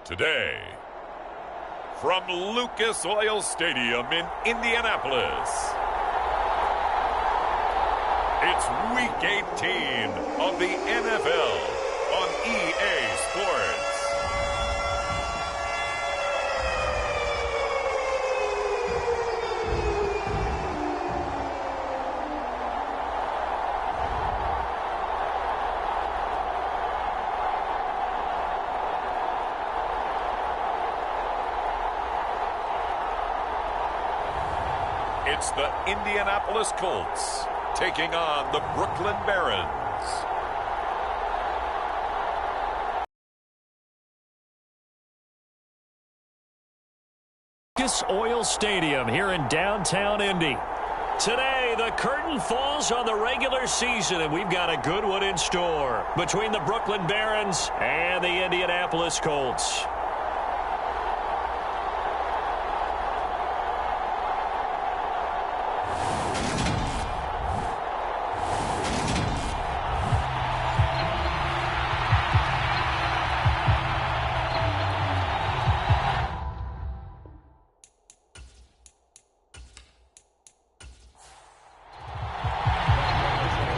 Today, from Lucas Oil Stadium in Indianapolis, it's Week 18 of the NFL on EA Sports. It's the Indianapolis Colts taking on the Brooklyn Barons. Lucas Oil Stadium here in downtown Indy. Today, the curtain falls on the regular season, and we've got a good one in store between the Brooklyn Barons and the Indianapolis Colts.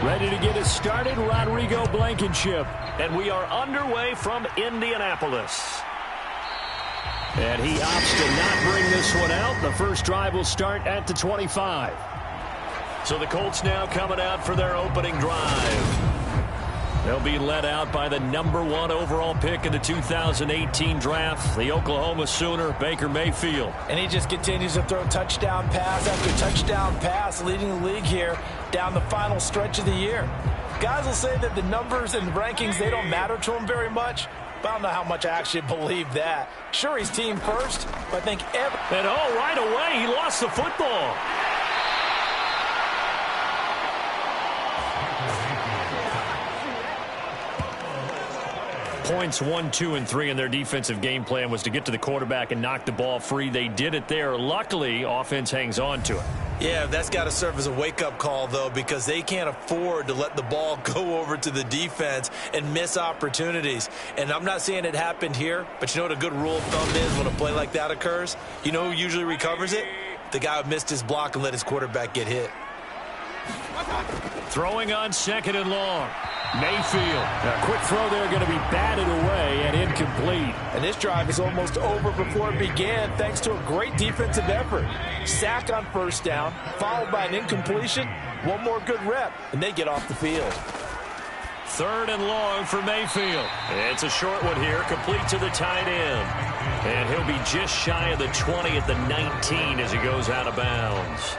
Ready to get us started, Rodrigo Blankenship. And we are underway from Indianapolis. And he opts to not bring this one out. The first drive will start at the 25. So the Colts now coming out for their opening drive. They'll be led out by the #1 overall pick in the 2018 draft, the Oklahoma Sooner, Baker Mayfield. And he just continues to throw touchdown pass after touchdown pass, leading the league here down the final stretch of the year. Guys will say that the numbers and rankings, they don't matter to him very much, but I don't know how much I actually believe that. Sure, he's team first, but I think And right away, he lost the football. Points 1, 2, and 3 in their defensive game plan was to get to the quarterback and knock the ball free. They did it there. Luckily, offense hangs on to it. Yeah, that's got to serve as a wake-up call, though, because they can't afford to let the ball go over to the defense and miss opportunities. And I'm not saying it happened here, but you know what a good rule of thumb is when a play like that occurs? You know who usually recovers it? The guy who missed his block and let his quarterback get hit. Throwing on 2nd and long. Mayfield. A quick throw there, going to be batted away and incomplete. And this drive is almost over before it began thanks to a great defensive effort. Sack on first down, followed by an incompletion. One more good rep, and they get off the field. 3rd and long for Mayfield. It's a short one here, complete to the tight end. And he'll be just shy of the 20 at the 19 as he goes out of bounds.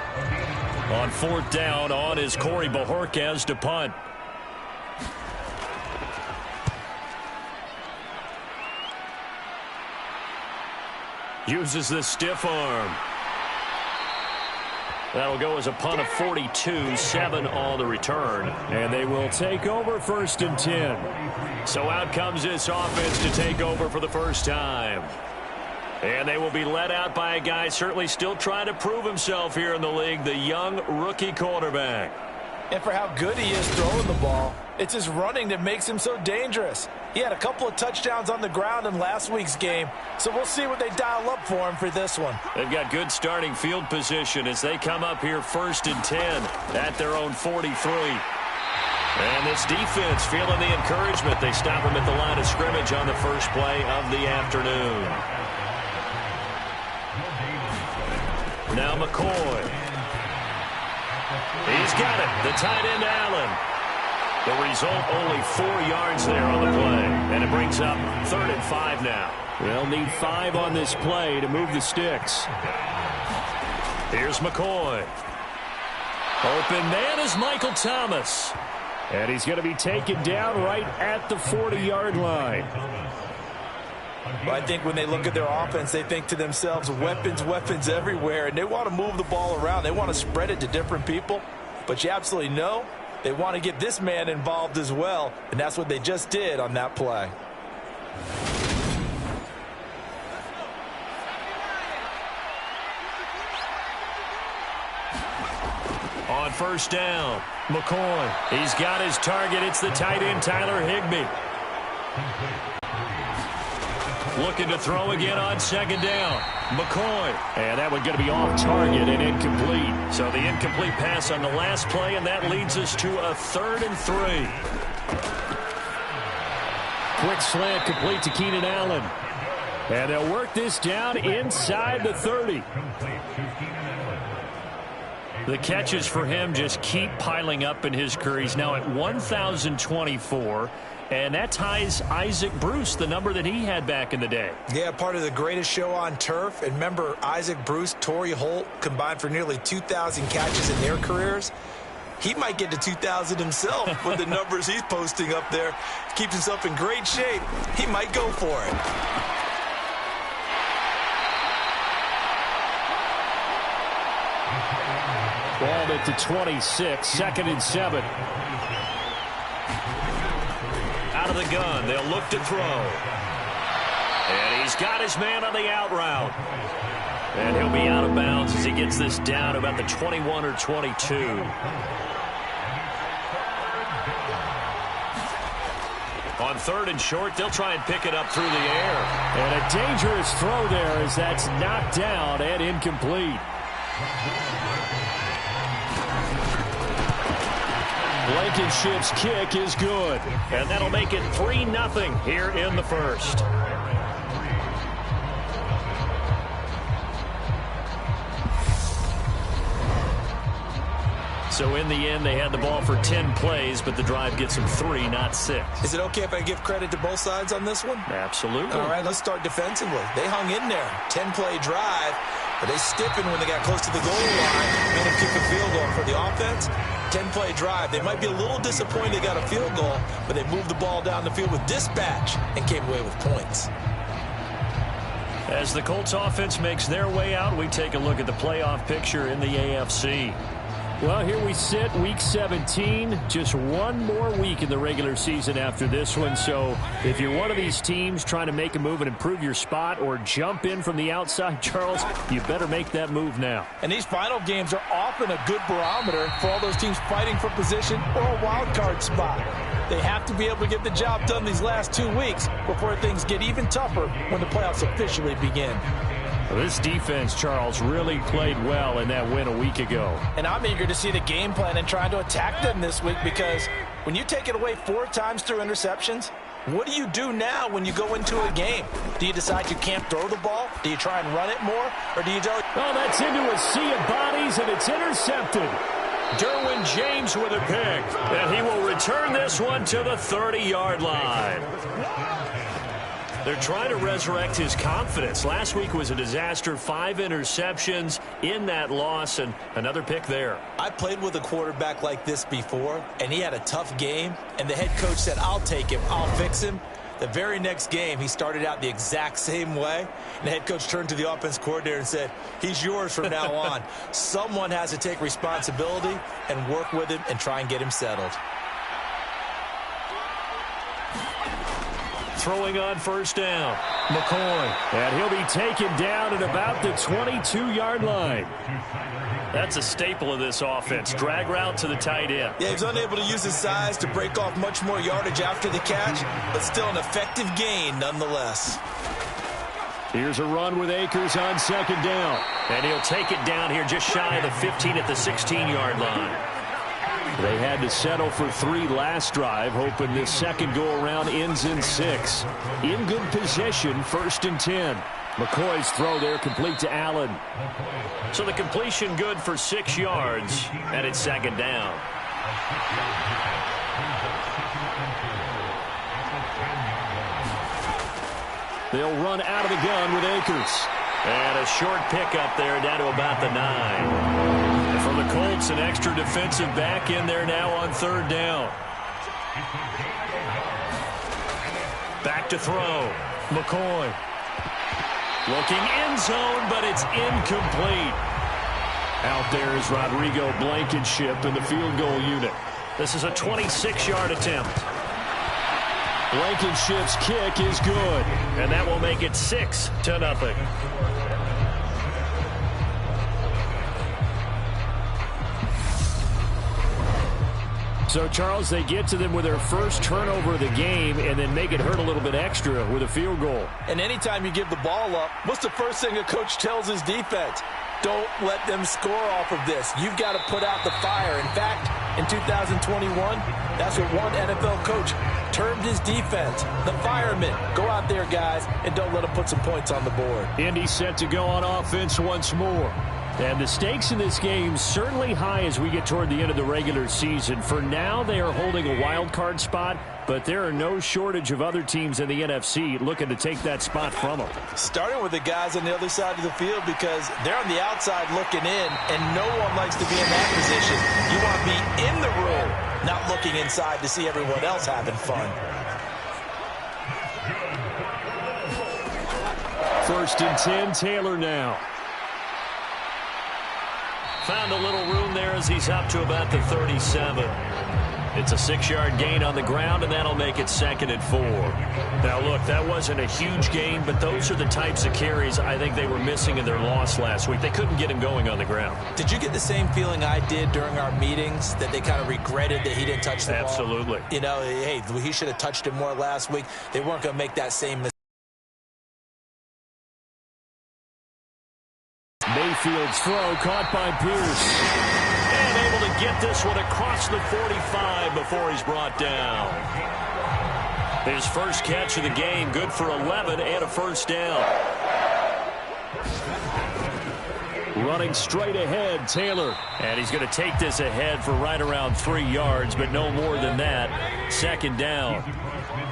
On 4th down, on is Corey Bojorquez to punt. Uses the stiff arm. That'll go as a punt of 42, 7 on the return. And they will take over 1st and 10. So out comes this offense to take over for the first time. And they will be led out by a guy certainly still trying to prove himself here in the league, the young rookie quarterback. And for how good he is throwing the ball, it's his running that makes him so dangerous. He had a couple of touchdowns on the ground in last week's game, so we'll see what they dial up for him for this one. They've got good starting field position as they come up here 1st and 10 at their own 43. And this defense feeling the encouragement. They stop him at the line of scrimmage on the first play of the afternoon. Now McCoy. He's got it. The tight end, Allen. The result, only 4 yards there on the play. And it brings up 3rd and 5 now. They'll need 5 on this play to move the sticks. Here's McCoy. Open man is Michael Thomas. And he's going to be taken down right at the 40-yard line. Well, I think when they look at their offense, they think to themselves, weapons, weapons everywhere, and they want to move the ball around. They want to spread it to different people, but you absolutely know they want to get this man involved as well, and that's what they just did on that play. On 1st down, McCoy. He's got his target. It's the tight end, Tyler Higbee. Looking to throw again on second down. McCoy. And that one going to be off target and incomplete. So the incomplete pass on the last play, and that leads us to a 3rd and 3. Quick slant complete to Keenan Allen. And they'll work this down inside the 30. The catches for him just keep piling up in his career. He's now at 1,024. And that ties Isaac Bruce, the number that he had back in the day. Yeah, part of the greatest show on turf. And remember, Isaac Bruce, Torrey Holt combined for nearly 2,000 catches in their careers. He might get to 2,000 himself with the numbers he's posting up there. Keeps himself in great shape. He might go for it. Ball at the 26, 2nd and 7. Out of the gun, they'll look to throw. And he's got his man on the out route. And he'll be out of bounds as he gets this down about the 21 or 22. On 3rd and short, they'll try and pick it up through the air. And a dangerous throw there as that's knocked down and incomplete. Blankenship's kick is good. And that'll make it 3-0 here in the first. So in the end, they had the ball for 10 plays, but the drive gets them 3, not 6. Is it okay if I give credit to both sides on this one? Absolutely. All right, let's start defensively. They hung in there. 10-play drive, but they stiffened when they got close to the goal line. Made them kick a field goal for the offense. 10-play drive. They might be a little disappointed they got a field goal, but they moved the ball down the field with dispatch and came away with points. As the Colts offense makes their way out, we take a look at the playoff picture in the AFC. Well, here we sit, Week 17. Just one more week in the regular season after this one. So if you're one of these teams trying to make a move and improve your spot or jump in from the outside, Charles, you better make that move now. And these final games are often a good barometer for all those teams fighting for position or a wild card spot. They have to be able to get the job done these last 2 weeks before things get even tougher when the playoffs officially begin. Well, this defense, Charles, really played well in that win a week ago. And I'm eager to see the game plan and trying to attack them this week, because when you take it away 4 times through interceptions, what do you do now when you go into a game? Do you decide you can't throw the ball? Do you try and run it more? Or do you go... Oh, that's into a sea of bodies, and it's intercepted. Derwin James with a pick, and he will return this one to the 30-yard line. They're trying to resurrect his confidence. Last week was a disaster. 5 interceptions in that loss, and another pick there. I played with a quarterback like this before, and he had a tough game, and the head coach said, I'll take him, I'll fix him. The very next game, he started out the exact same way, and the head coach turned to the offense coordinator and said, he's yours from now on. Someone has to take responsibility and work with him and try and get him settled. Throwing on 1st down, McCoy. And he'll be taken down at about the 22-yard line. That's a staple of this offense. Drag route to the tight end. Yeah, he's unable to use his size to break off much more yardage after the catch, but still an effective gain nonetheless. Here's a run with Akers on 2nd down. And he'll take it down here just shy of the 15 at the 16-yard line. They had to settle for 3 last drive, hoping this second go-around ends in 6. In good position, 1st and 10. McCoy's throw there complete to Allen. So the completion good for 6 yards, and it's 2nd down. They'll run out of the gun with Akers. And a short pickup there down to about the 9. From the Colts, an extra defensive back in there now on 3rd down. Back to throw. McCoy. Looking end zone, but it's incomplete. Out there is Rodrigo Blankenship in the field goal unit. This is a 26-yard attempt. Blankenship's kick is good, and that will make it 6-0. So, Charles, they get to them with their first turnover of the game and then make it hurt a little bit extra with a field goal. And anytime you give the ball up, what's the first thing a coach tells his defense? Don't let them score off of this. You've got to put out the fire. In fact, in 2021, that's what one NFL coach termed his defense. The firemen. Go out there, guys, and don't let them put some points on the board. Indy set to go on offense once more. And the stakes in this game certainly high as we get toward the end of the regular season. For now, they are holding a wild card spot, but there are no shortage of other teams in the NFC looking to take that spot from them. Starting with the guys on the other side of the field because they're on the outside looking in, and no one likes to be in that position. You want to be in the room, not looking inside to see everyone else having fun. First and 10, Taylor now. Found a little room there as he's up to about the 37. It's a 6-yard gain on the ground, and that'll make it 2nd and 4. Now, look, that wasn't a huge gain, but those are the types of carries I think they were missing in their loss last week. They couldn't get him going on the ground. Did you get the same feeling I did during our meetings, that they kind of regretted that he didn't touch the ball? Absolutely. You know, hey, he should have touched it more last week. They weren't going to make that same mistake. Mayfield's throw caught by Pierce. And able to get this one across the 45 before he's brought down. His first catch of the game, good for 11 and a first down. Running straight ahead, Taylor. And he's going to take this ahead for right around 3 yards, but no more than that. 2nd down.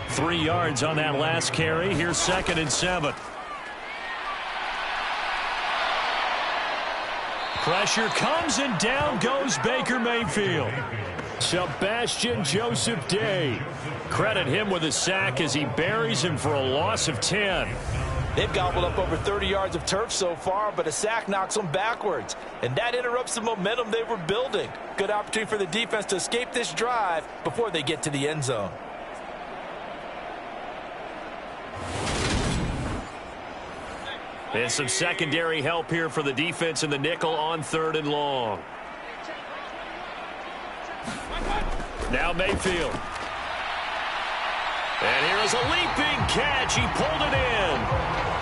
3 yards on that last carry. Here's 2nd and 7. Pressure comes, and down goes Baker Mayfield. Sebastian Joseph Day. Credit him with a sack as he buries him for a loss of 10. They've gobbled up over 30 yards of turf so far, but a sack knocks them backwards. And that interrupts the momentum they were building. Good opportunity for the defense to escape this drive before they get to the end zone. And some secondary help here for the defense in the nickel on 3rd and long. Now Mayfield. And here is a leaping catch. He pulled it in.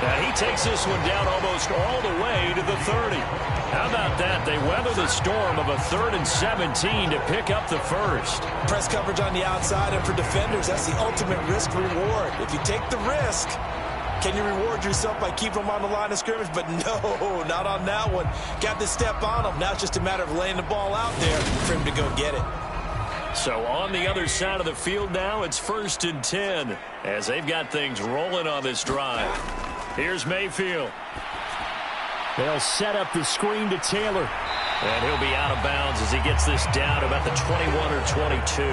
And he takes this one down almost all the way to the 30. How about that? They weather the storm of a 3rd and 17 to pick up the first. Press coverage on the outside, and for defenders, that's the ultimate risk reward. If you take the risk, can you reward yourself by keeping them on the line of scrimmage? But no, not on that one. Got to step on them. Now it's just a matter of laying the ball out there for him to go get it. So on the other side of the field now, it's 1st and 10 as they've got things rolling on this drive. Here's Mayfield. They'll set up the screen to Taylor. And he'll be out of bounds as he gets this down to about the 21 or 22.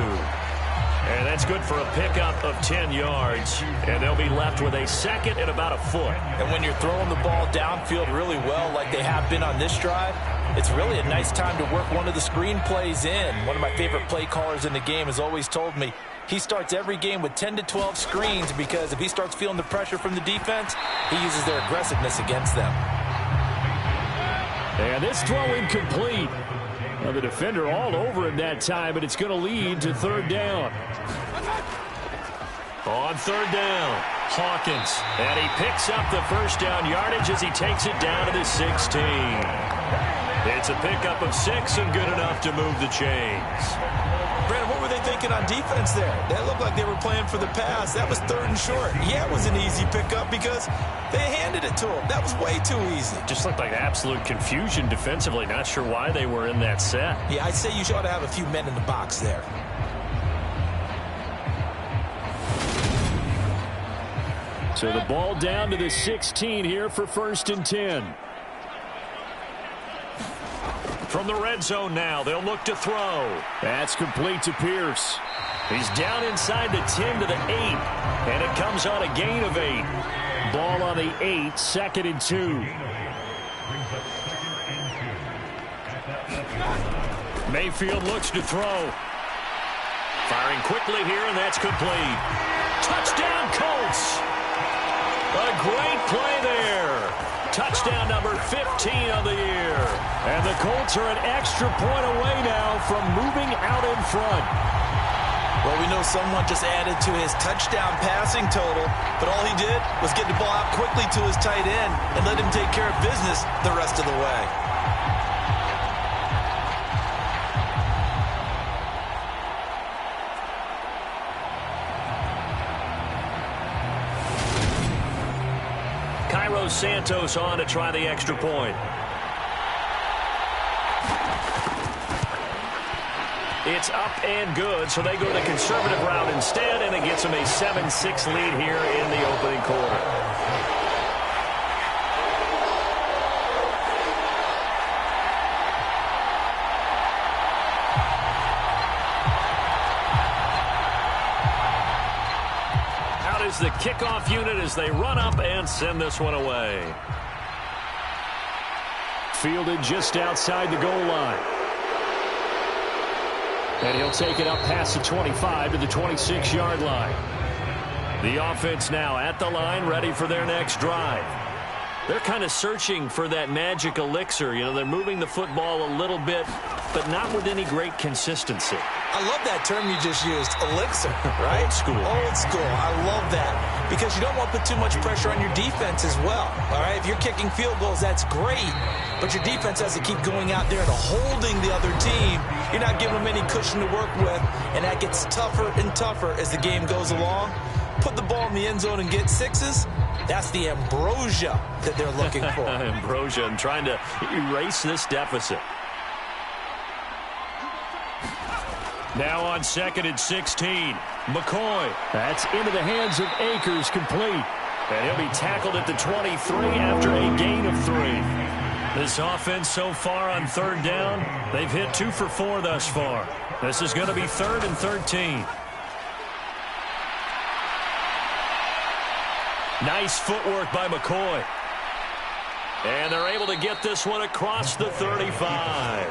And that's good for a pickup of 10 yards. And they'll be left with a 2nd and about a foot. And when you're throwing the ball downfield really well like they have been on this drive, it's really a nice time to work one of the screen plays in. One of my favorite play callers in the game has always told me he starts every game with 10 to 12 screens because if he starts feeling the pressure from the defense, he uses their aggressiveness against them. And this throw incomplete. Well, the defender all over him that time, but it's going to lead to 3rd down. On 3rd down, Hawkins. And he picks up the first down yardage as he takes it down to the 16. It's a pickup of 6 and good enough to move the chains. Brandon, what were they thinking on defense there? That looked like they were playing for the pass. That was 3rd and short. Yeah, it was an easy pickup because they handed it to him. That was way too easy. Just looked like absolute confusion defensively. Not sure why they were in that set. Yeah, I'd say you ought to have a few men in the box there. So the ball down to the 16 here for 1st and 10. From the red zone now, they'll look to throw. That's complete to Pierce. He's down inside the 10 to the 8, and it comes on a gain of 8. Ball on the 8, 2nd and 2. Mayfield looks to throw. Firing quickly here, and that's complete. Touchdown, Colts! A great play there. Touchdown number 15 of the year. And the Colts are an extra point away now from moving out in front. Well, we know someone just added to his touchdown passing total, but all he did was get the ball out quickly to his tight end and let him take care of business the rest of the way. Cairo Santos on to try the extra point. It's up and good, so they go the conservative route instead, and it gets them a 7-6 lead here in the opening quarter. Out is the kickoff unit as they run up and send this one away. Fielded just outside the goal line. And he'll take it up past the 25 to the 26-yard line. The offense now at the line, ready for their next drive. They're kind of searching for that magic elixir. You know, they're moving the football a little bit, but not with any great consistency. I love that term you just used, elixir, right? Old school. Old school. I love that because you don't want to put too much pressure on your defense as well, all right? If you're kicking field goals, that's great, but your defense has to keep going out there and holding the other team. You're not giving them any cushion to work with, and that gets tougher and tougher as the game goes along. Put the ball in the end zone and get sixes. That's the ambrosia that they're looking for. Ambrosia and trying to erase this deficit. Now on 2nd and 16, McCoy. That's into the hands of Akers, complete. And he'll be tackled at the 23 after a gain of 3. This offense so far on 3rd down, they've hit 2 for 4 thus far. This is going to be 3rd and 13. Nice footwork by McCoy. And they're able to get this one across the 35.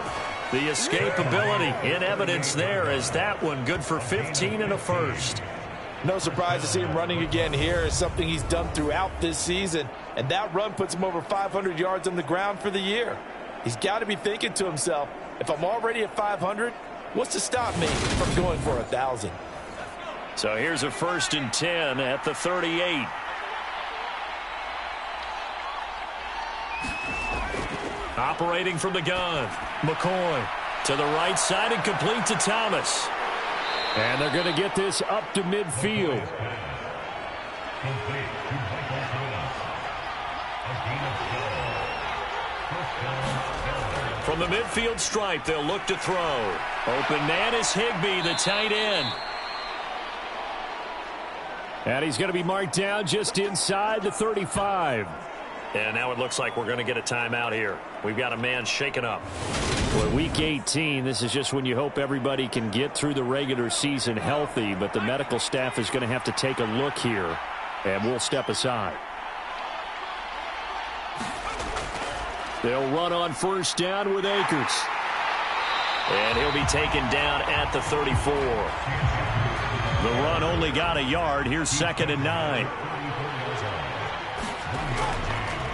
The escapability in evidence there as that one good for 15 and a first. No surprise to see him running again here. It's something he's done throughout this season. And that run puts him over 500 yards on the ground for the year. He's got to be thinking to himself, if I'm already at 500, what's to stop me from going for 1,000? So here's a 1st and 10 at the 38. Operating from the gun, McCoy to the right side and complete to Thomas. And they're going to get this up to midfield. From the midfield stripe, they'll look to throw. Open man is Higbee, the tight end. And he's going to be marked down just inside the 35. And now it looks like we're going to get a timeout here. We've got a man shaken up. Well, week 18, this is just when you hope everybody can get through the regular season healthy, but the medical staff is going to have to take a look here, and we'll step aside. They'll run on 1st down with Akers. And he'll be taken down at the 34. The run only got a yard. Here's 2nd and 9.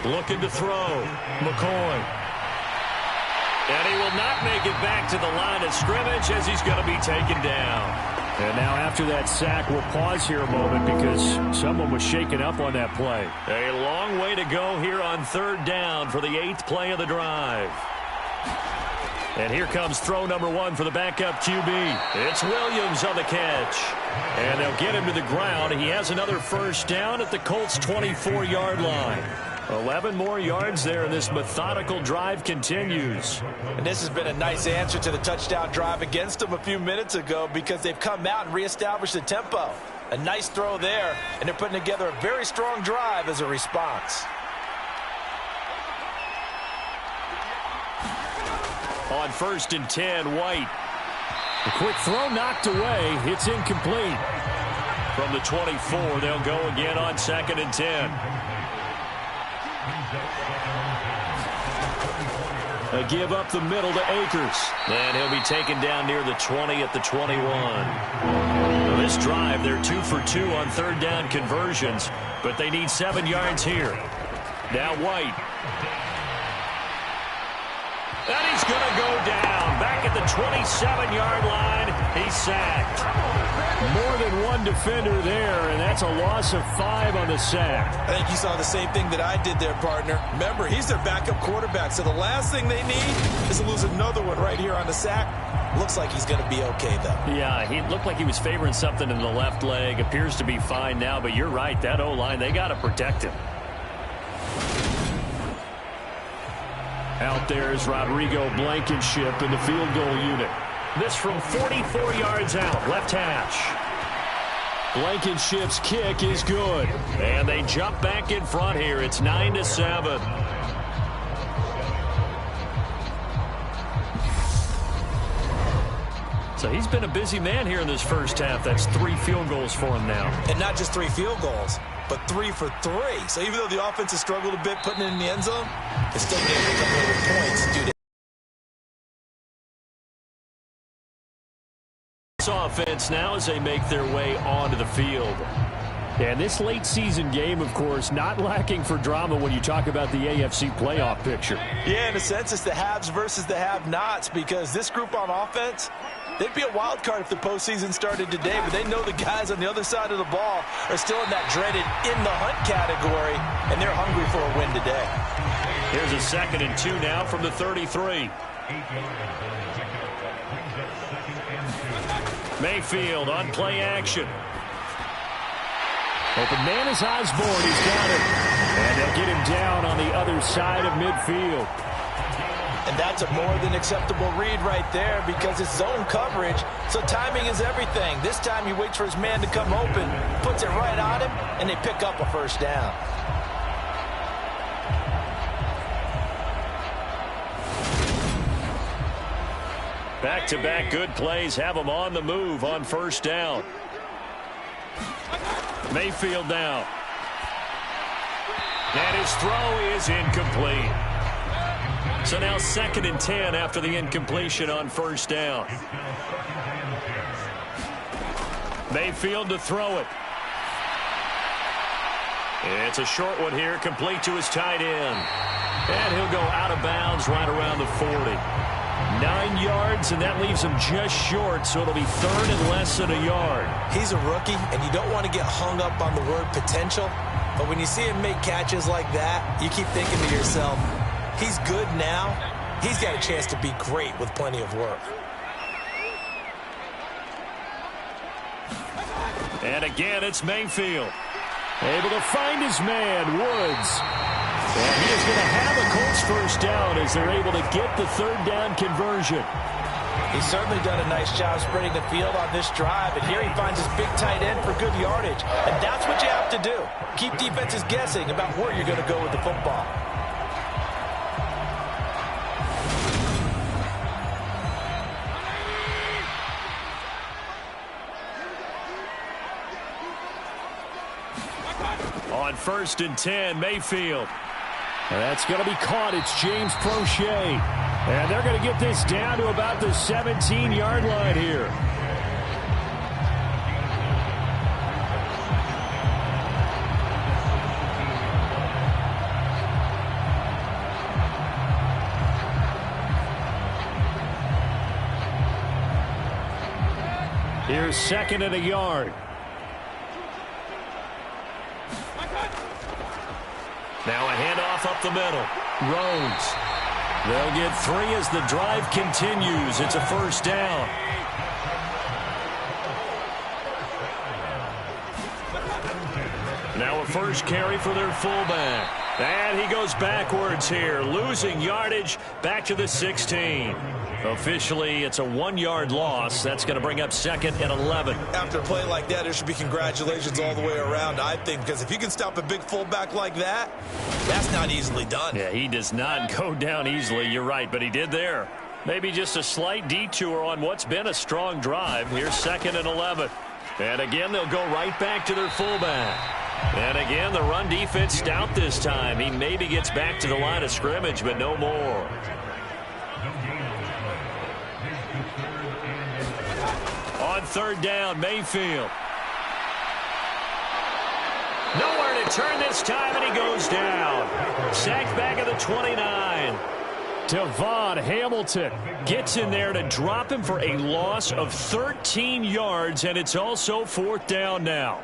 Looking to throw. McCoy. And he will not make it back to the line of scrimmage as he's going to be taken down. And now after that sack, we'll pause here a moment because someone was shaken up on that play. A long way to go here on 3rd down for the 8th play of the drive. And here comes throw number 1 for the backup QB. It's Williams on the catch. And they'll get him to the ground. He has another 1st down at the Colts' 24-yard line. 11 more yards there, and this methodical drive continues. And this has been a nice answer to the touchdown drive against them a few minutes ago because they've come out and reestablished the tempo. A nice throw there, and they're putting together a very strong drive as a response. On 1st and 10, White. A quick throw knocked away. It's incomplete. From the 24, they'll go again on 2nd and 10. A give up the middle to Akers. And he'll be taken down near the 20 at the 21. Now this drive, they're 2 for 2 on 3rd down conversions, but they need 7 yards here. Now White. And he's going to go down. Back at the 27-yard line. He's sacked. More than one defender there, and that's a loss of 5 on the sack. I think you saw the same thing that I did there, partner. Remember, he's their backup quarterback, so the last thing they need is to lose another one right here on the sack. Looks like he's going to be okay, though. Yeah, he looked like he was favoring something in the left leg. Appears to be fine now, but you're right. That O-line, they got to protect him. Out there is Rodrigo Blankenship in the field goal unit. This from 44 yards out, left hash. Blankenship's kick is good. And they jump back in front here. It's 9-7. So he's been a busy man here in this first half. That's 3 field goals for him now. And not just 3 field goals, but 3 for 3. So even though the offense has struggled a bit putting it in the end zone, it's still getting a couple of points due to this offense now as they make their way onto the field. And this late season game, of course, not lacking for drama when you talk about the AFC playoff picture. Yeah, in a sense, it's the haves versus the have-nots, because this group on offense, they'd be a wild card if the postseason started today, but they know the guys on the other side of the ball are still in that dreaded in-the-hunt category, and they're hungry for a win today. Here's a 2nd and 2 now from the 33. Mayfield on play action. Open man is Osborne. He's got it. And they'll get him down on the other side of midfield. And that's a more than acceptable read right there, because it's zone coverage, so timing is everything. This time he waits for his man to come open, puts it right on him, and they pick up a first down. Back-to-back good plays have them on the move on first down. Mayfield now. And his throw is incomplete. So now 2nd and 10 after the incompletion on first down. Mayfield to throw it. It's a short one here, complete to his tight end. And he'll go out of bounds right around the 40. 9 yards, and that leaves him just short, so it'll be 3rd and less than a yard. He's a rookie, and you don't want to get hung up on the word potential, but when you see him make catches like that, you keep thinking to yourself, he's good now. He's got a chance to be great with plenty of work. And again, it's Mayfield. Able to find his man, Woods. And he is going to have a Colts first down as they're able to get the 3rd down conversion. He's certainly done a nice job spreading the field on this drive, and here he finds his big tight end for good yardage. And that's what you have to do. Keep defenses guessing about where you're going to go with the football. On 1st and 10, Mayfield. That's going to be caught. It's James Prochet. And they're going to get this down to about the 17-yard line here. Here's 2nd and a yard. Now a handoff up the middle. Rhodes. They'll get 3 as the drive continues. It's a first down. Now a first carry for their fullback. And he goes backwards here, losing yardage back to the 16. Officially, it's a 1-yard loss. That's going to bring up 2nd and 11. After a play like that, there should be congratulations all the way around, I think, because if you can stop a big fullback like that, that's not easily done. Yeah, he does not go down easily. You're right, but he did there. Maybe just a slight detour on what's been a strong drive. Here's 2nd and 11. And again, they'll go right back to their fullback. And again, the run defense stout this time. He maybe gets back to the line of scrimmage, but no more. On 3rd down, Mayfield. Nowhere to return this time, and he goes down. Sacked back at the 29. Devon Hamilton gets in there to drop him for a loss of 13 yards, and it's also 4th down now.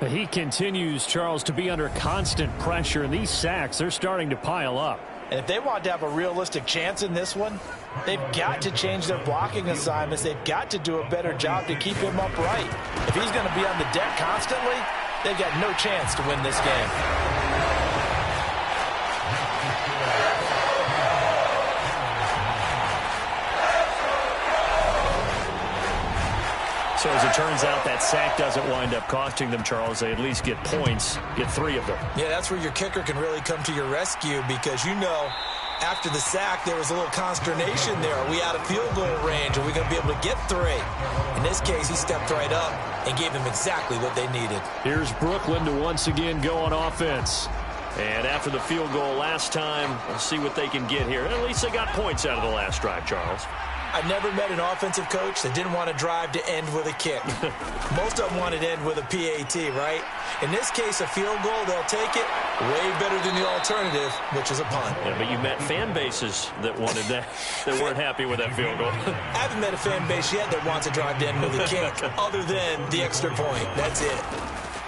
He continues, Charles, to be under constant pressure, and these sacks, they're starting to pile up. And if they want to have a realistic chance in this one, they've got to change their blocking assignments. They've got to do a better job to keep him upright. If he's going to be on the deck constantly, they've got no chance to win this game. So as it turns out, that sack doesn't wind up costing them, Charles. They at least get points, get 3 of them. Yeah, that's where your kicker can really come to your rescue because, you know, after the sack, there was a little consternation there. Are we out of field goal range? Are we going to be able to get 3? In this case, he stepped right up and gave them exactly what they needed. Here's Brooklyn to once again go on offense. And after the field goal last time, we'll see what they can get here. At least they got points out of the last drive, Charles. I've never met an offensive coach that didn't want to drive to end with a kick. Most of them wanted to end with a PAT, right? In this case, a field goal, they'll take it way better than the alternative, which is a punt. Yeah, but you met fan bases that wanted that, that weren't happy with that field goal. I haven't met a fan base yet that wants to drive to end with a kick other than the extra point. That's it.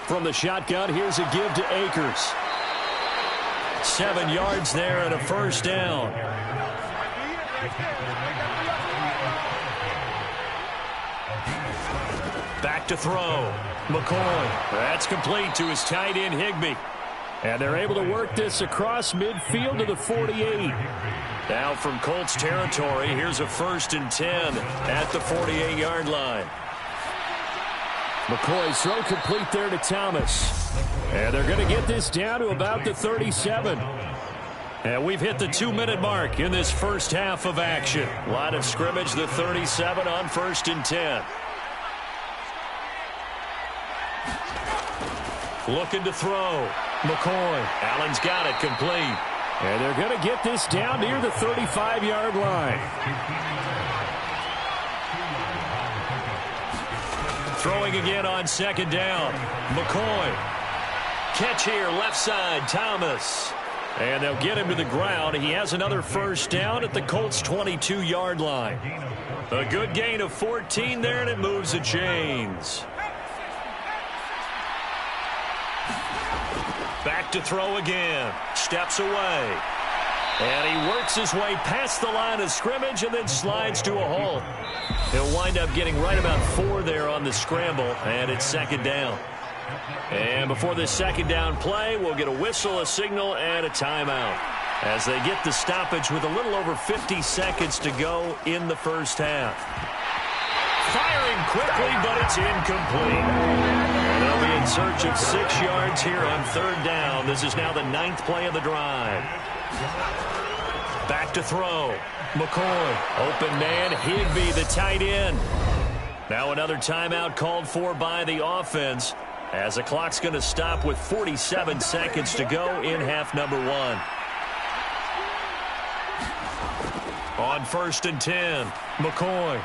From the shotgun, here's a give to Akers. 7 yards there and a 1st down. Back to throw. McCoy. That's complete to his tight end, Higbee. And they're able to work this across midfield to the 48. Now from Colts territory, here's a 1st and 10 at the 48-yard line. McCoy's throw complete there to Thomas. And they're going to get this down to about the 37. And we've hit the 2-minute mark in this first half of action. Line of scrimmage, the 37 on 1st and 10. Looking to throw. McCoy. Allen's got it complete. And they're going to get this down near the 35-yard line. Throwing again on 2nd down. McCoy. Catch here, left side, Thomas. And they'll get him to the ground. He has another 1st down at the Colts' 22-yard line. A good gain of 14 there, and it moves the chains. Back to throw again. Steps away. And he works his way past the line of scrimmage and then slides to a halt. He'll wind up getting right about 4 there on the scramble, and it's 2nd down. And before this 2nd down play, we'll get a whistle, a signal, and a timeout as they get the stoppage with a little over 50 seconds to go in the first half. Firing quickly, but it's incomplete. And they'll be in search of 6 yards here on 3rd down. This is now the 9th play of the drive. Back to throw. McCoy. Open man, Higbee, the tight end. Now another timeout called for by the offense as the clock's going to stop with 47 seconds to go in half number 1. On 1st and 10, McCoy.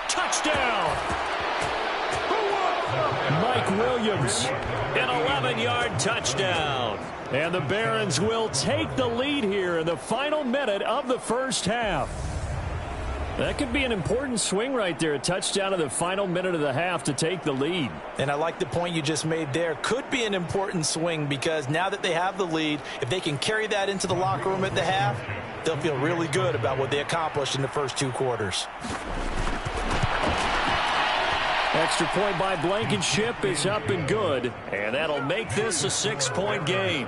Touchdown! Mike Williams, an 11-yard touchdown. And the Barons will take the lead here in the final minute of the first half. That could be an important swing right there. A touchdown in the final minute of the half to take the lead. And I like the point you just made there. Could be an important swing because now that they have the lead, if they can carry that into the locker room at the half, they'll feel really good about what they accomplished in the first 2 quarters. Extra point by Blankenship is up and good, and that'll make this a 6-point game.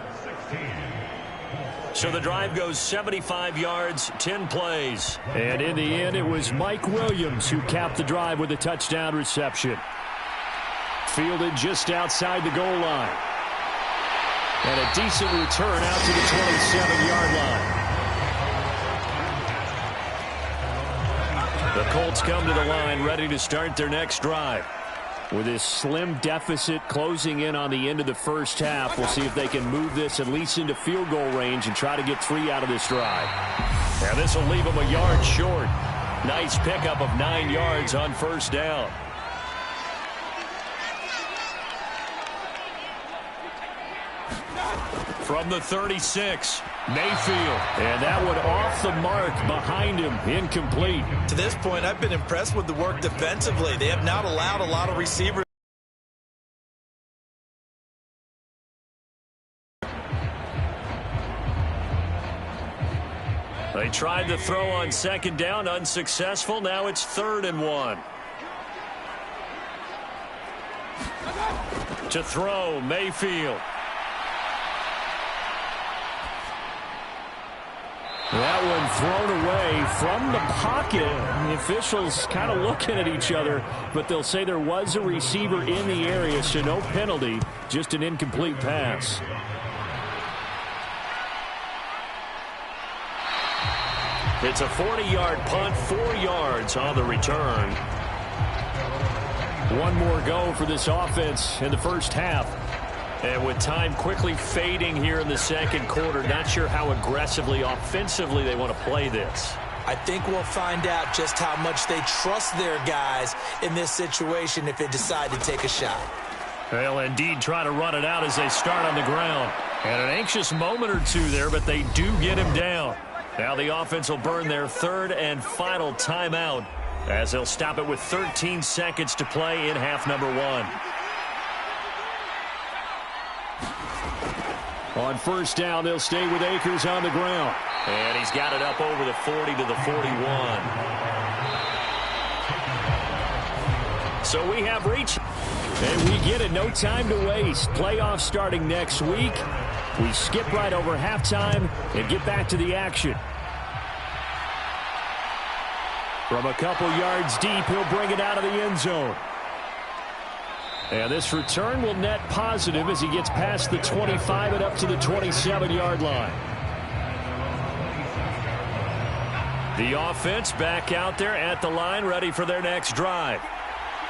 So the drive goes 75 yards, 10 plays. And in the end, it was Mike Williams who capped the drive with a touchdown reception. Fielded just outside the goal line. And a decent return out to the 27-yard line. The Colts come to the line ready to start their next drive. With this slim deficit closing in on the end of the first half, we'll see if they can move this at least into field goal range and try to get 3 out of this drive. And this will leave them a yard short. Nice pickup of 9 yards on 1st down. From the 36, Mayfield. And that one off the mark behind him, incomplete. To this point, I've been impressed with the work defensively. They have not allowed a lot of receivers. They tried to throw on second down, unsuccessful. Now it's 3rd and 1. To throw, Mayfield. That one thrown away from the pocket. The officials kind of looking at each other, but they'll say there was a receiver in the area, so no penalty, just an incomplete pass. It's a 40-yard punt, 4 yards on the return. One more go for this offense in the first half. And with time quickly fading here in the second quarter, not sure how aggressively, offensively they want to play this. I think we'll find out just how much they trust their guys in this situation if they decide to take a shot. They'll indeed try to run it out as they start on the ground. And an anxious moment or two there, but they do get him down. Now the offense will burn their 3rd and final timeout as they'll stop it with 13 seconds to play in half number 1. On first down, they'll stay with Akers on the ground. And he's got it up over the 40 to the 41. So we have reached, and we get it. No time to waste. Playoffs starting next week. We skip right over halftime and get back to the action. From a couple yards deep, he'll bring it out of the end zone. And this return will net positive as he gets past the 25 and up to the 27-yard line. The offense back out there at the line, ready for their next drive.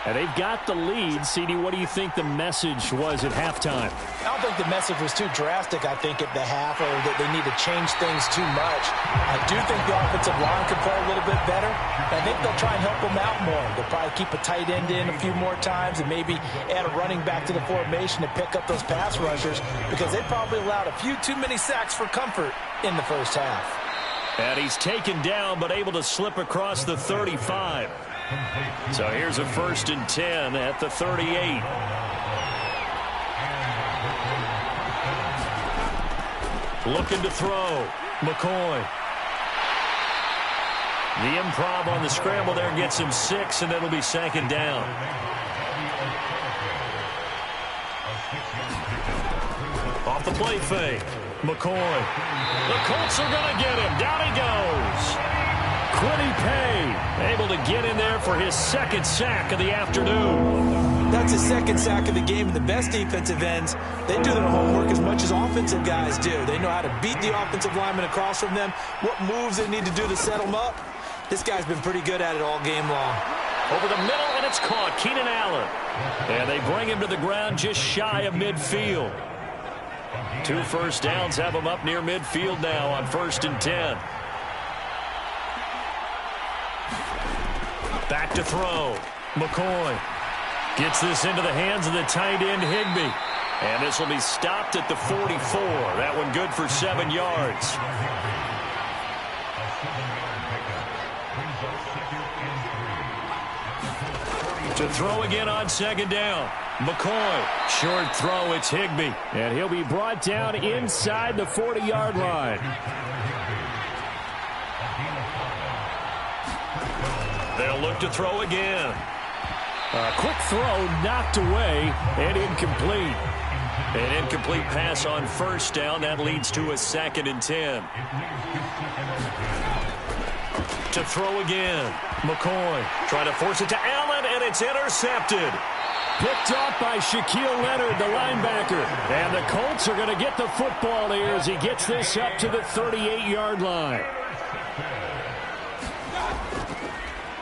And they've got the lead. CD, what do you think the message was at halftime? I don't think the message was too drastic, I think, at the half, or that they need to change things too much. I do think the offensive line could play a little bit better. I think they'll try and help them out more. They'll probably keep a tight end in a few more times and maybe add a running back to the formation to pick up those pass rushers, because they probably allowed a few too many sacks for comfort in the first half. And he's taken down but able to slip across the 35. So here's a 1st and 10 at the 38. Looking to throw. McCoy. The improv on the scramble there gets him 6, and it'll be 2nd down. Off the play fake. McCoy. The Colts are going to get him. Down he goes. Quiddy Pay able to get in there for his 2nd sack of the afternoon. That's his 2nd sack of the game. And the best defensive ends, they do their homework as much as offensive guys do. They know how to beat the offensive lineman across from them, what moves they need to do to set them up. This guy's been pretty good at it all game long. Over the middle, and it's caught. Keenan Allen. And they bring him to the ground just shy of midfield. 2 first downs have him up near midfield now on 1st and 10. Back to throw. McCoy gets this into the hands of the tight end Higbee. And this will be stopped at the 44. That one good for 7 yards. To throw again on 2nd down. McCoy. Short throw. It's Higbee. And he'll be brought down inside the 40-yard line. They'll look to throw again. A quick throw knocked away and incomplete. An incomplete pass on 1st down. That leads to a 2nd and 10. To throw again. McCoy trying to force it to Allen, and it's intercepted. Picked off by Shaquille Leonard, the linebacker. And the Colts are going to get the football here as he gets this up to the 38-yard line.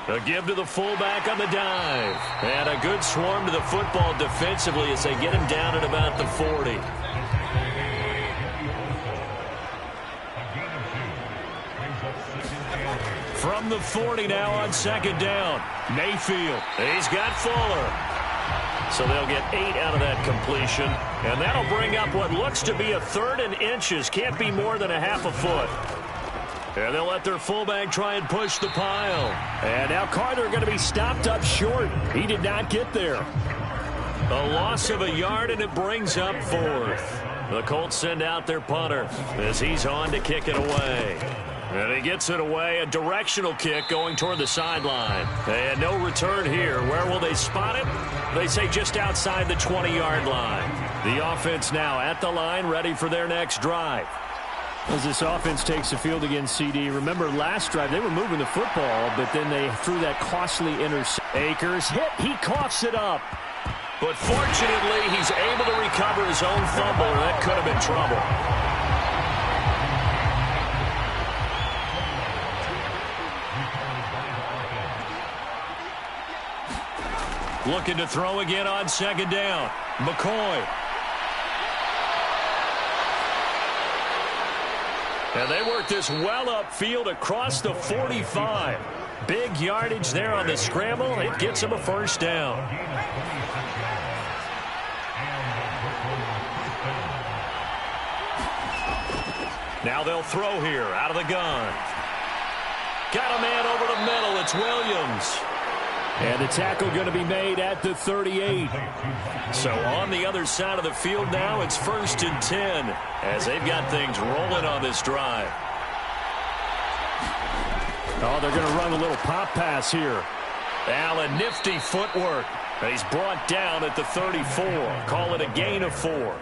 A give to the fullback on the dive. And a good swarm to the football defensively as they get him down at about the 40. From the 40 now on 2nd down. Mayfield. He's got Fuller. So they'll get 8 out of that completion. And that'll bring up what looks to be a 3rd and inches. Can't be more than a half a foot. And they'll let their fullback try and push the pile. And now Carter going to be stopped up short. He did not get there. A loss of a yard, and it brings up 4th. The Colts send out their punter as he's on to kick it away. And he gets it away, a directional kick going toward the sideline. And no return here. Where will they spot it? They say just outside the 20-yard line. The offense now at the line, ready for their next drive. As this offense takes the field against CD, remember last drive they were moving the football, but then they threw that costly interception. Akers hit, he coughs it up. But fortunately, he's able to recover his own fumble, or that could have been trouble. Looking to throw again on 2nd down. McCoy. And they work this well upfield across the 45. Big yardage there on the scramble. It gets him a 1st down. Now they'll throw here out of the gun. Got a man over the middle. It's Williams. And the tackle going to be made at the 38. So on the other side of the field now, it's 1st and 10 as they've got things rolling on this drive. Oh, they're going to run a little pop pass here. Allen, nifty footwork. He's brought down at the 34. Call it a gain of 4.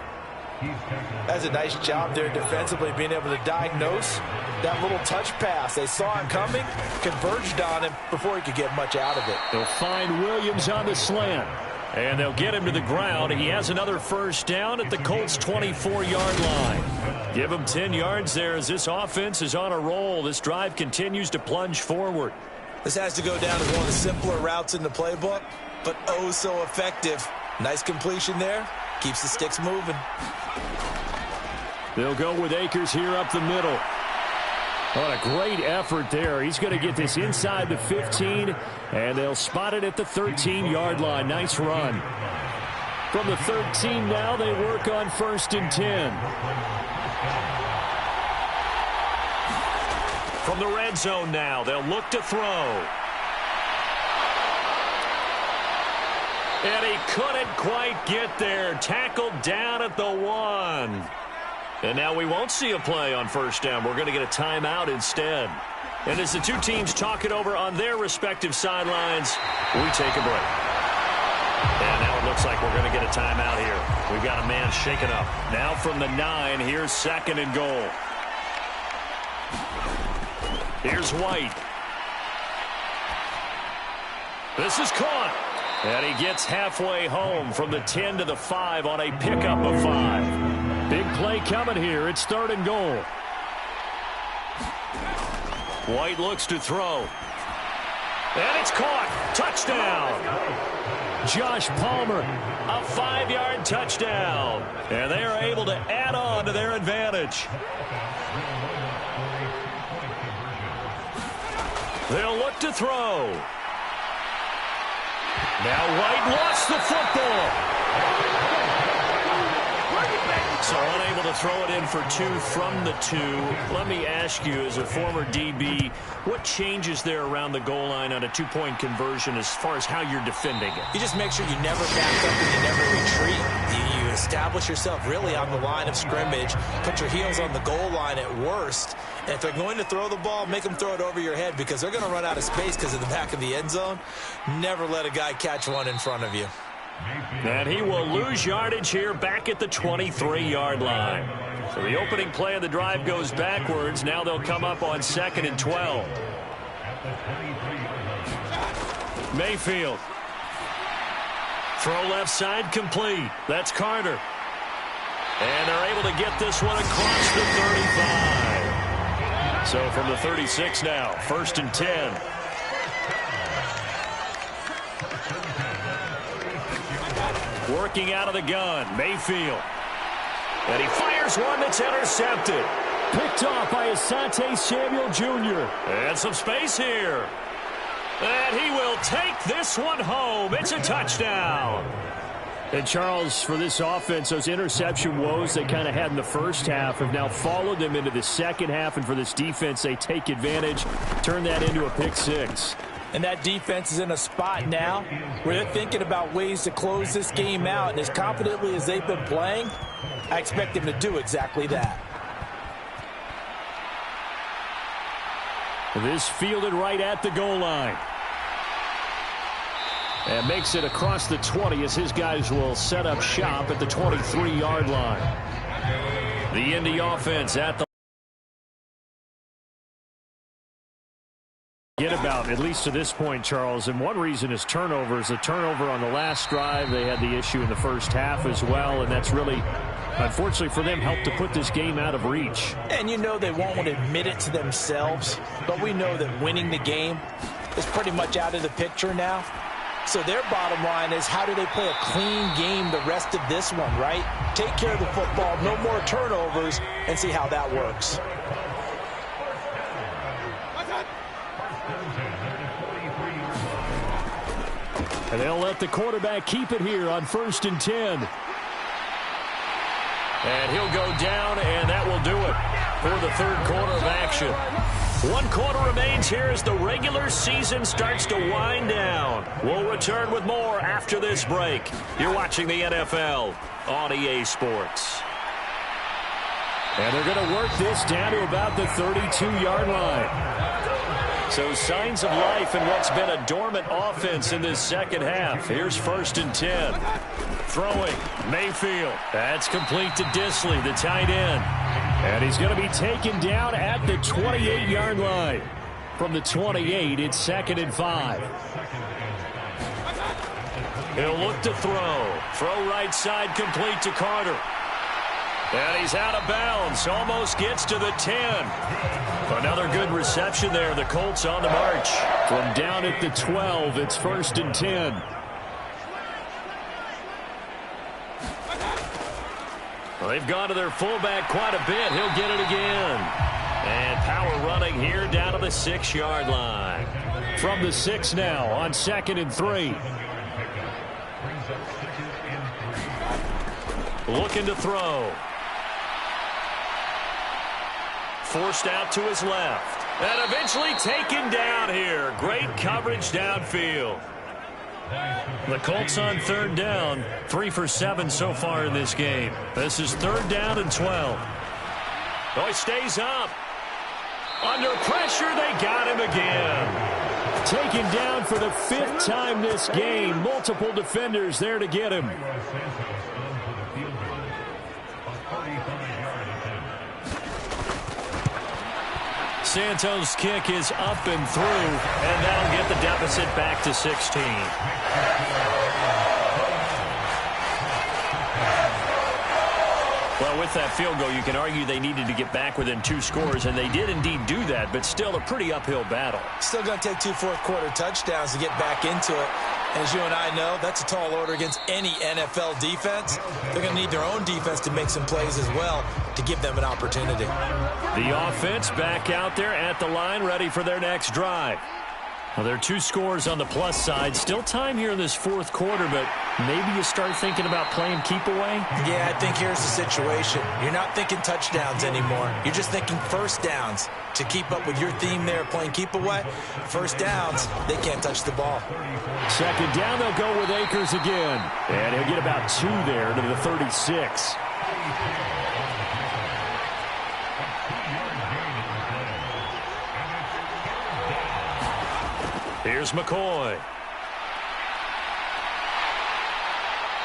That's a nice job there defensively, being able to diagnose that little touch pass. They saw him coming, converged on him before he could get much out of it. They'll find Williams on the slant, and they'll get him to the ground. He has another 1st down at the Colts' 24-yard line. Give him 10 yards there as this offense is on a roll. This drive continues to plunge forward. This has to go down as one of the simpler routes in the playbook, but oh so effective. Nice completion there. Keeps the sticks moving. They'll go with Akers here up the middle. What a great effort there. He's going to get this inside the 15, and they'll spot it at the 13-yard line. Nice run. From the 13 now, they work on 1st and 10. From the red zone now, they'll look to throw. And he couldn't quite get there. Tackled down at the 1. And now we won't see a play on 1st down. We're going to get a timeout instead. And as the two teams talk it over on their respective sidelines, we take a break. And now it looks like we're going to get a timeout here. We've got a man shaken up. Now from the 9, here's 2nd and goal. Here's White. This is caught. And he gets halfway home from the 10 to the 5 on a pickup of 5. Big play coming here. It's 3rd and goal. White looks to throw. And it's caught. Touchdown. Josh Palmer, a 5-yard touchdown. And they are able to add on to their advantage. They'll look to throw. Now White lost the football. So unable to throw it in for 2 from the 2. Let me ask you, as a former DB, what changes there around the goal line on a 2-point conversion as far as how you're defending it? You just make sure you never back up and you never retreat. You establish yourself really on the line of scrimmage, put your heels on the goal line at worst. And if they're going to throw the ball, make them throw it over your head because they're going to run out of space because of the back of the end zone. Never let a guy catch one in front of you. And he will lose yardage here back at the 23-yard line. So the opening play of the drive goes backwards. Now they'll come up on 2nd and 12. Mayfield. Throw left side complete. That's Carter. And they're able to get this one across the 35. So from the 36 now, 1st and 10. Working out of the gun, Mayfield. And he fires one that's intercepted. Picked off by Asante Samuel Jr. And some space here. And he will take this one home. It's a touchdown. And Charles, for this offense, those interception woes they kind of had in the first half have now followed them into the second half. And for this defense, they take advantage, turn that into a pick six. And that defense is in a spot now where they're thinking about ways to close this game out. And as confidently as they've been playing, I expect them to do exactly that. This fielded right at the goal line. And makes it across the 20 as his guys will set up shop at the 23-yard line. The Indy offense at the get about, at least to this point, Charles, and one reason is turnovers. The turnover on the last drive, they had the issue in the first half as well, and that's really, unfortunately for them, helped to put this game out of reach. And you know they won't admit it to themselves, but we know that winning the game is pretty much out of the picture now. So their bottom line is, how do they play a clean game the rest of this one, right? Take care of the football, no more turnovers, and see how that works. And they'll let the quarterback keep it here on 1st and 10. And he'll go down, and that will do it for the third quarter of action. 1 quarter remains here as the regular season starts to wind down. We'll return with more after this break. You're watching the NFL on EA Sports. And they're going to work this down to about the 32-yard line. So signs of life in what's been a dormant offense in this second half. Here's 1st and 10. Throwing, Mayfield. That's complete to Disley, the tight end. And he's going to be taken down at the 28-yard line. From the 28, it's 2nd and 5. He'll look to throw. Throw right side complete to Carter. And he's out of bounds. Almost gets to the 10. Another good reception there. The Colts on the march. From down at the 12, it's 1st and 10. Well, they've gone to their fullback quite a bit. He'll get it again. And power running here down to the 6-yard line. From the 6 now on 2nd and 3. Looking to throw. Forced out to his left. And eventually taken down here. Great coverage downfield. The Colts on 3rd down. 3 for 7 so far in this game. This is 3rd down and 12. Oh, he stays up. Under pressure, they got him again. Taken down for the 5th time this game. Multiple defenders there to get him. Santos' kick is up and through, and that'll get the deficit back to 16. Well, with that field goal, you can argue they needed to get back within 2 scores, and they did indeed do that, but still a pretty uphill battle. Still going to take 2 fourth-quarter touchdowns to get back into it. As you and I know, that's a tall order against any NFL defense. They're going to need their own defense to make some plays as well to give them an opportunity. The offense back out there at the line, ready for their next drive. Well, there are 2 scores on the plus side. Still time here in this 4th quarter, but maybe you start thinking about playing keep away? Yeah, I think here's the situation. You're not thinking touchdowns anymore. You're just thinking first downs. To keep up with your theme there, playing keep away, first downs, they can't touch the ball. 2nd down, they'll go with Akers again. And he'll get about 2 there to the 36. Here's McCoy.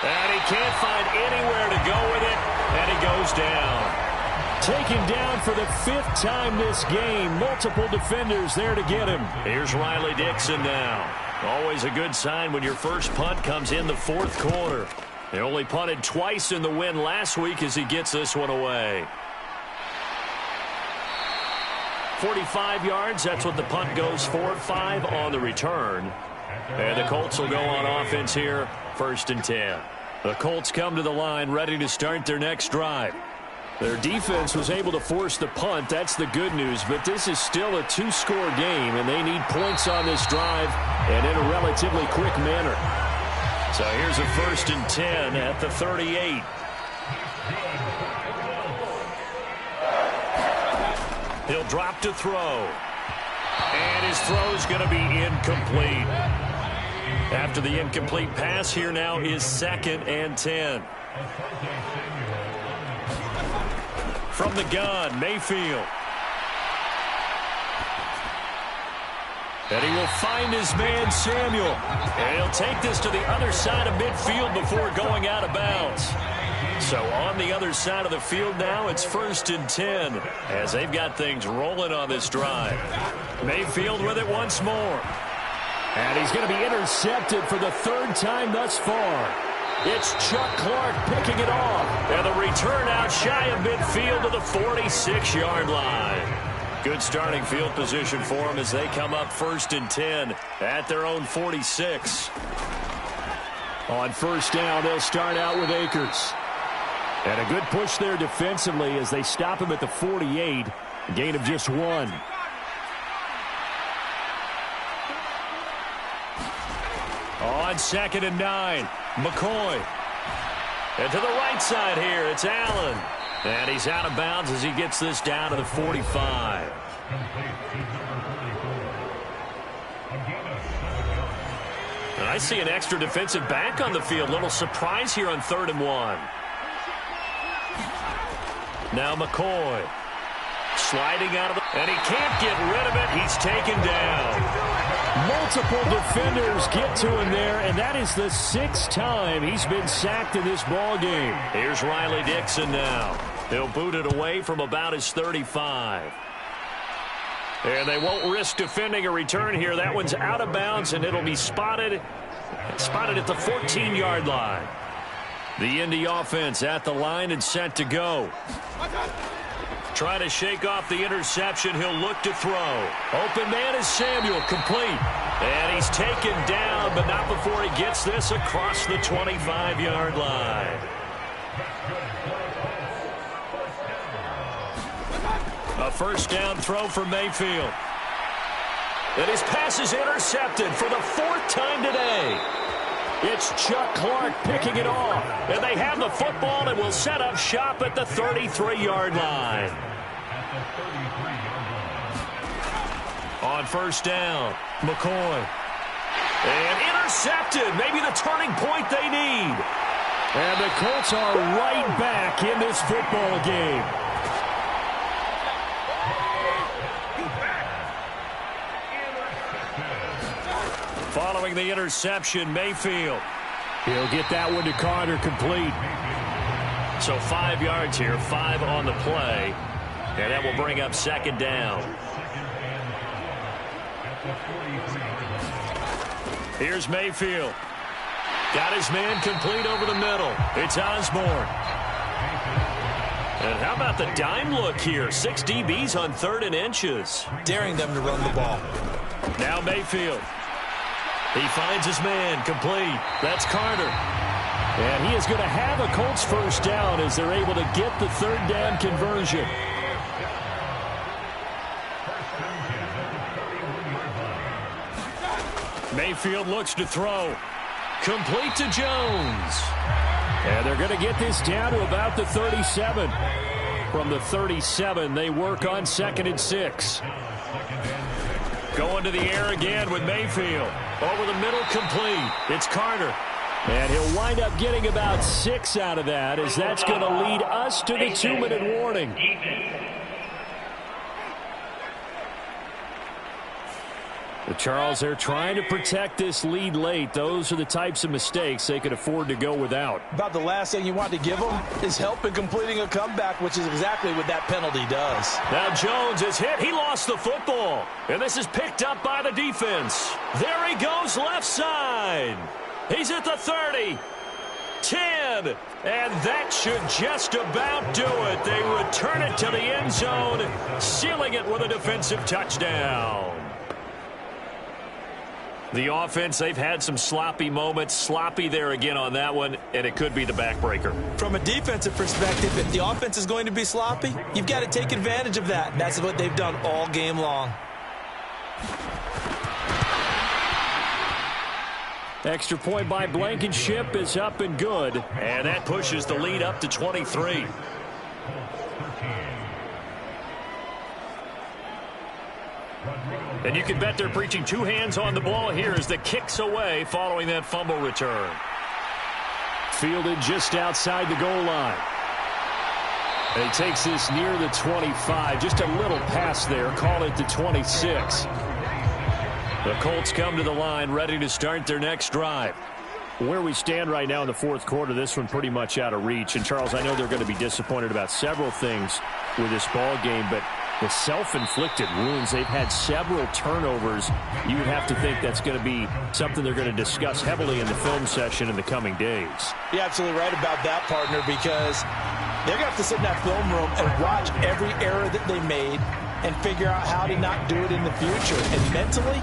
And he can't find anywhere to go with it, and he goes down. Taken down for the 5th time this game. Multiple defenders there to get him. Here's Riley Dixon now. Always a good sign when your first punt comes in the 4th quarter. They only punted twice in the win last week as he gets this one away. 45 yards, that's what the punt goes for. 5 on the return. And the Colts will go on offense here, 1st and 10. The Colts come to the line ready to start their next drive. Their defense was able to force the punt. That's the good news. But this is still a 2-score game, and they need points on this drive and in a relatively quick manner. So here's a 1st and 10 at the 38. He'll drop to throw. And his throw's going to be incomplete. After the incomplete pass, here now is 2nd and 10. From the gun, Mayfield. And he will find his man, Samuel. And he'll take this to the other side of midfield before going out of bounds. So on the other side of the field now, it's 1st and 10 as they've got things rolling on this drive. Mayfield with it once more. And he's going to be intercepted for the 3rd time thus far. It's Chuck Clark picking it off. And the return out shy of midfield to the 46-yard line. Good starting field position for them as they come up 1st and 10 at their own 46. On 1st down, they'll start out with Akers. And a good push there defensively as they stop him at the 48. A gain of just 1. On 2nd and 9, McCoy. And to the right side here, it's Allen. And he's out of bounds as he gets this down to the 45. And I see an extra defensive back on the field. Little surprise here on 3rd and 1. Now McCoy. Sliding out of the... And he can't get rid of it. He's taken down. Multiple defenders get to him there, and that is the 6th time he's been sacked in this ball game. Here's Riley Dixon now. He'll boot it away from about his 35. And they won't risk defending a return here. That one's out of bounds, and it'll be spotted at the 14-yard line. The Indy offense at the line and set to go. Trying to shake off the interception. He'll look to throw. Open man is Samuel, complete. And he's taken down, but not before he gets this across the 25-yard line. A 1st down throw for Mayfield. And his pass is intercepted for the 4th time today. It's Chuck Clark picking it off. And they have the football and will set up shop at the 33-yard line. On 1st down, McCoy. And intercepted. Maybe the turning point they need. And the Colts are right back in this football game. Following the interception, Mayfield. He'll get that one to Carter, complete. So 5 yards here, 5 on the play. And that will bring up 2nd down. Here's Mayfield. Got his man complete over the middle. It's Osborne. And how about the dime look here? 6 DBs on 3rd and inches. Daring them to run the ball. Now Mayfield. He finds his man complete. That's Carter. And he is going to have a Colts 1st down as they're able to get the 3rd down conversion. Mayfield looks to throw. Complete to Jones. And they're going to get this down to about the 37. From the 37, they work on 2nd and 6. Going to the air again with Mayfield. Over the middle, complete. It's Carter. And he'll wind up getting about 6 out of that, as that's going to lead us to the 2-minute warning. But Charles, they're trying to protect this lead late. Those are the types of mistakes they could afford to go without. About the last thing you want to give them is help in completing a comeback, which is exactly what that penalty does. Now Jones is hit. He lost the football. And this is picked up by the defense. There he goes left side. He's at the 30. 10. And that should just about do it. They return it to the end zone, sealing it with a defensive touchdown. The offense, they've had some sloppy moments. Sloppy there again on that one, and it could be the backbreaker. From a defensive perspective, if the offense is going to be sloppy, you've got to take advantage of that. And that's what they've done all game long. Extra point by Blankenship is up and good. And that pushes the lead up to 23. And you can bet they're preaching two hands on the ball here as the kicks away following that fumble return. Fielded just outside the goal line. And he takes this near the 25. Just a little pass there. Call it the 26. The Colts come to the line ready to start their next drive. Where we stand right now in the fourth quarter, this one pretty much out of reach. And, Charles, I know they're going to be disappointed about several things with this ball game, but the self-inflicted wounds, they've had several turnovers. You would have to think that's going to be something they're going to discuss heavily in the film session in the coming days. You're absolutely right about that, partner, because they're going to have to sit in that film room and watch every error that they made and figure out how to not do it in the future. And mentally,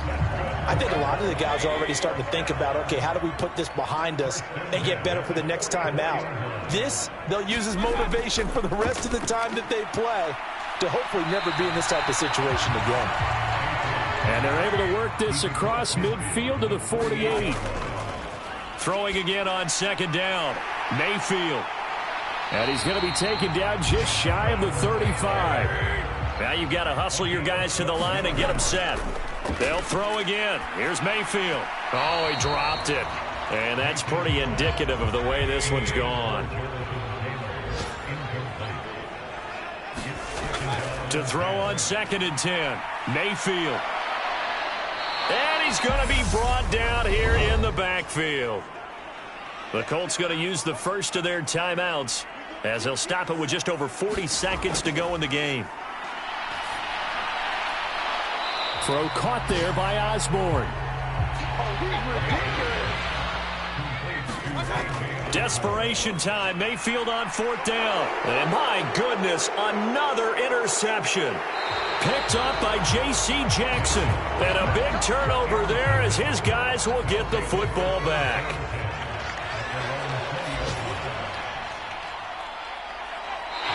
I think a lot of the guys are already starting to think about, okay, how do we put this behind us and get better for the next time out? This, they'll use as motivation for the rest of the time that they play to hopefully never be in this type of situation again. And they're able to work this across midfield to the 48. Throwing again on second down. Mayfield. And he's going to be taken down just shy of the 35. Now you've got to hustle your guys to the line and get them set. They'll throw again. Here's Mayfield. Oh, he dropped it. And that's pretty indicative of the way this one's gone. To throw on second and 10. Mayfield. And he's going to be brought down here in the backfield. The Colts going to use the first of their timeouts as they'll stop it with just over 40 seconds to go in the game. Throw caught there by Osborne. Desperation time. Mayfield on fourth down. And my goodness, another interception. Picked up by J.C. Jackson. And a big turnover there as his guys will get the football back.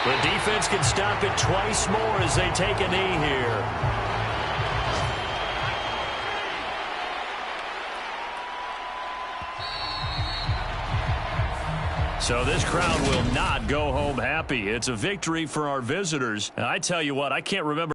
The defense can stop it twice more as they take a knee here. So this crowd will not go home happy. It's a victory for our visitors. And I tell you what, I can't remember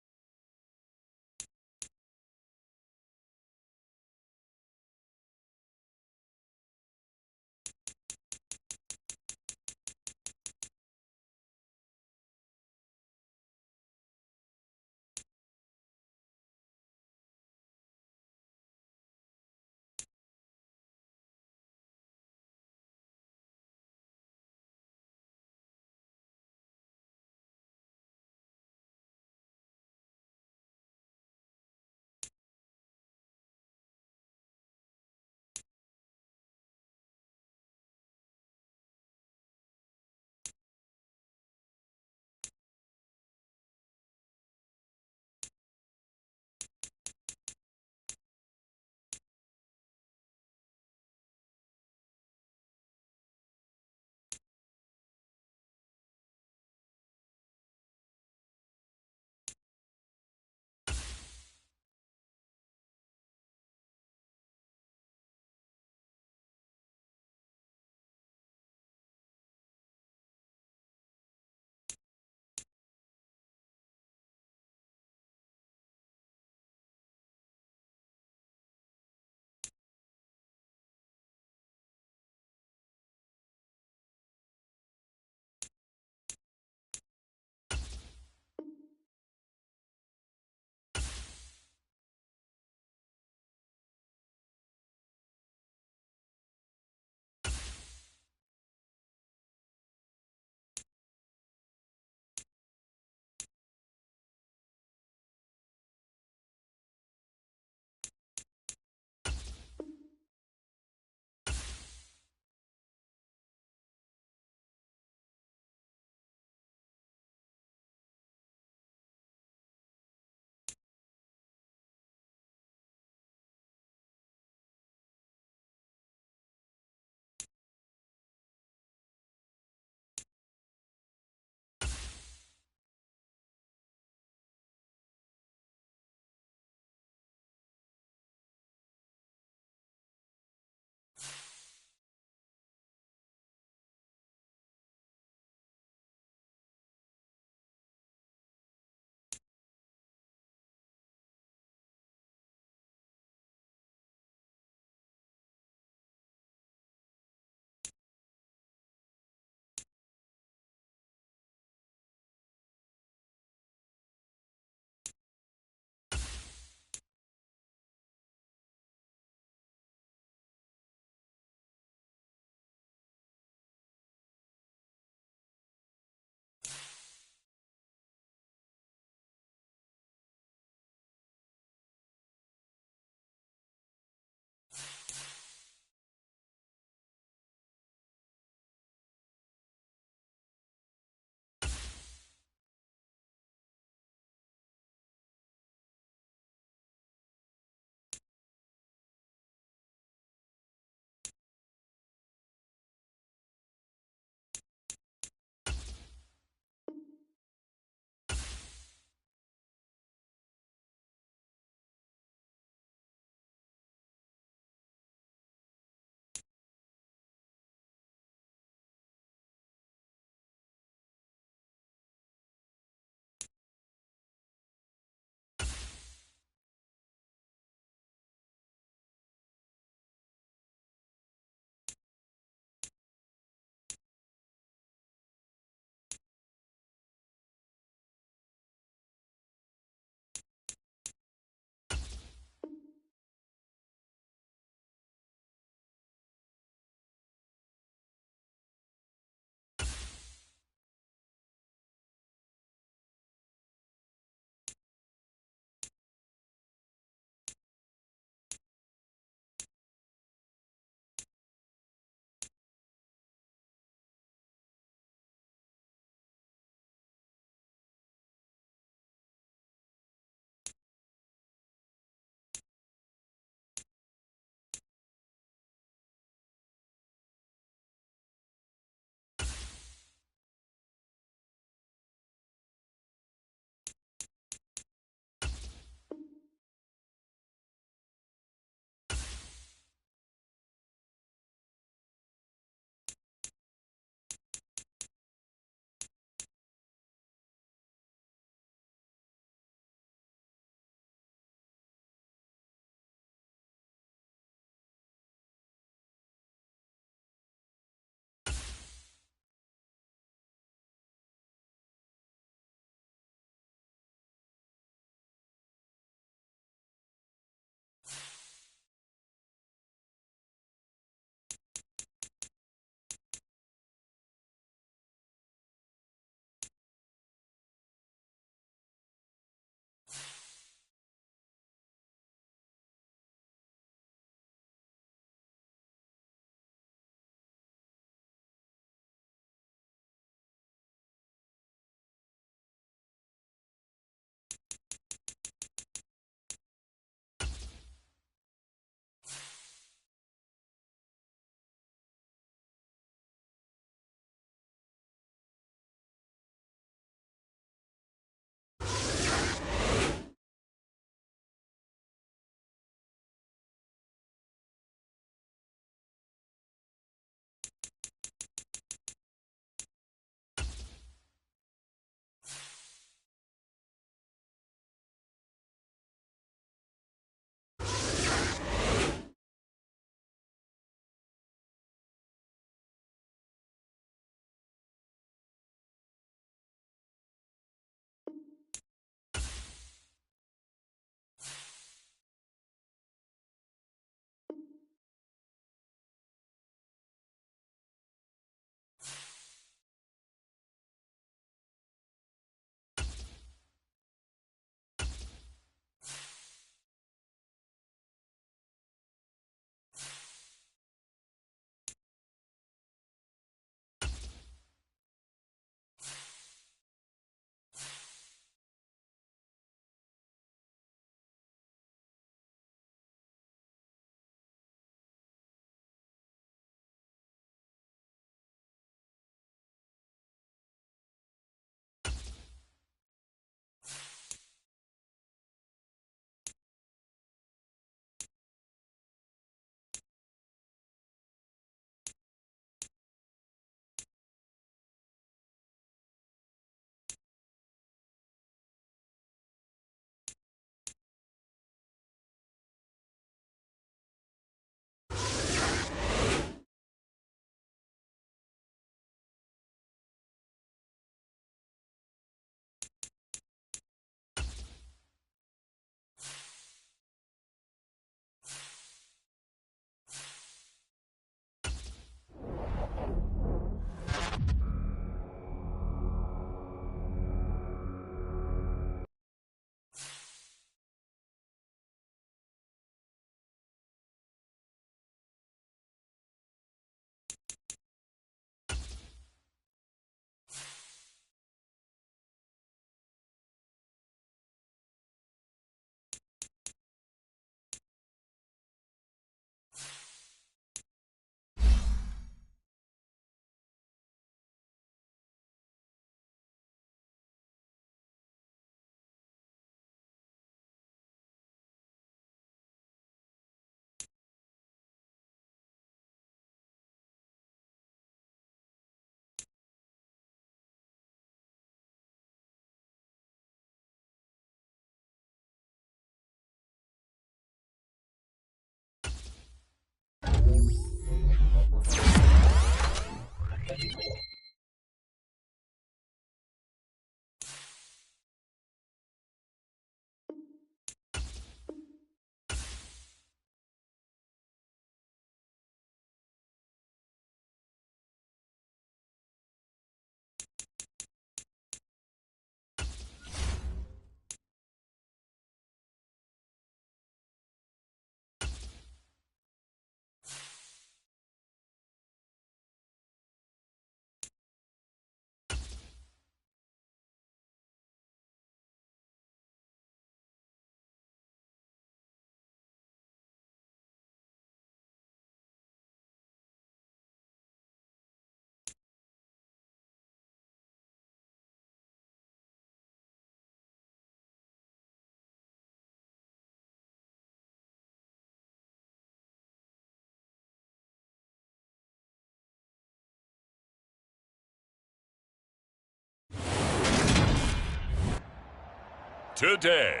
Today,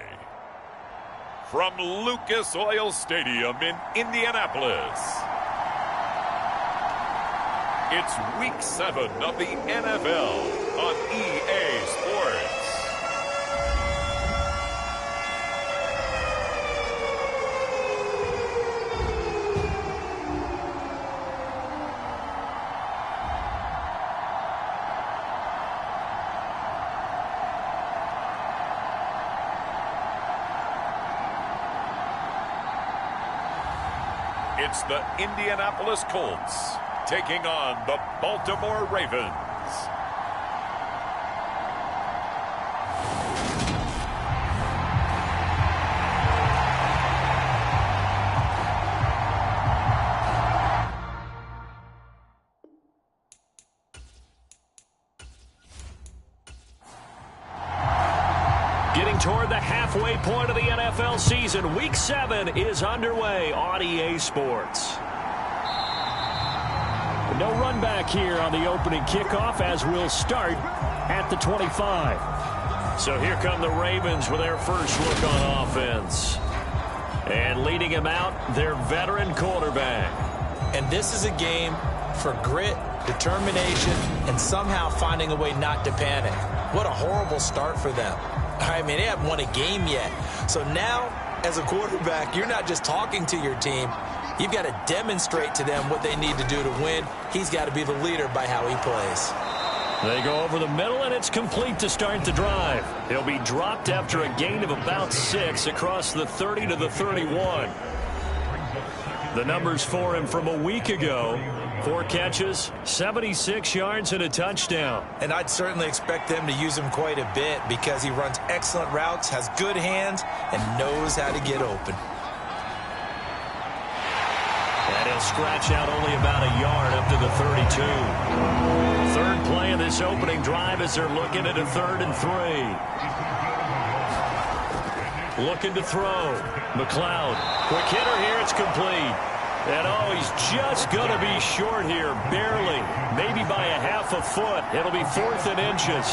from Lucas Oil Stadium in Indianapolis, it's Week 7 of the NFL on EA Sports. It's the Indianapolis Colts taking on the Baltimore Ravens. Getting toward the halfway point of the NFL season, Week 7 is underway on EA Sports. No run back here on the opening kickoff, as we'll start at the 25. So here come the Ravens with their first look on offense. And leading him out, their veteran quarterback. And this is a game for grit, determination, and somehow finding a way not to panic. What a horrible start for them. I mean, they haven't won a game yet. So now, as a quarterback, you're not just talking to your team. You've got to demonstrate to them what they need to do to win. He's got to be the leader by how he plays. They go over the middle, and it's complete to start the drive. He'll be dropped after a gain of about 6 across the 30 to the 31. The numbers for him from a week ago: 4 catches, 76 yards, and a touchdown. And I'd certainly expect them to use him quite a bit because he runs excellent routes, has good hands, and knows how to get open. And he'll scratch out only about a yard up to the 32. Third play of this opening drive as they're looking at a 3rd and 3. Looking to throw. McLeod. Quick hitter here. It's complete. And, oh, he's just going to be short here. Barely. Maybe by a half a foot. It'll be 4th and inches.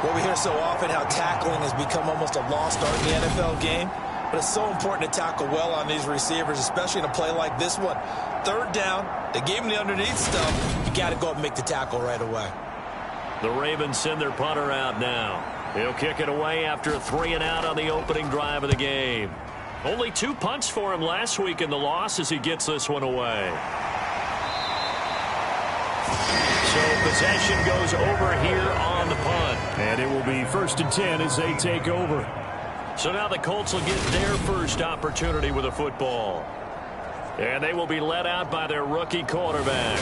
Well, we hear so often how tackling has become almost a lost art in the NFL game. But it's so important to tackle well on these receivers, especially in a play like this one. 3rd down, they gave him the underneath stuff. You got to go up and make the tackle right away. The Ravens send their punter out now. He'll kick it away after a 3 and out on the opening drive of the game. Only 2 punts for him last week in the loss as he gets this one away. So possession goes over here on the punt. And it will be 1st and 10 as they take over. So now the Colts will get their first opportunity with a football. And they will be led out by their rookie quarterback.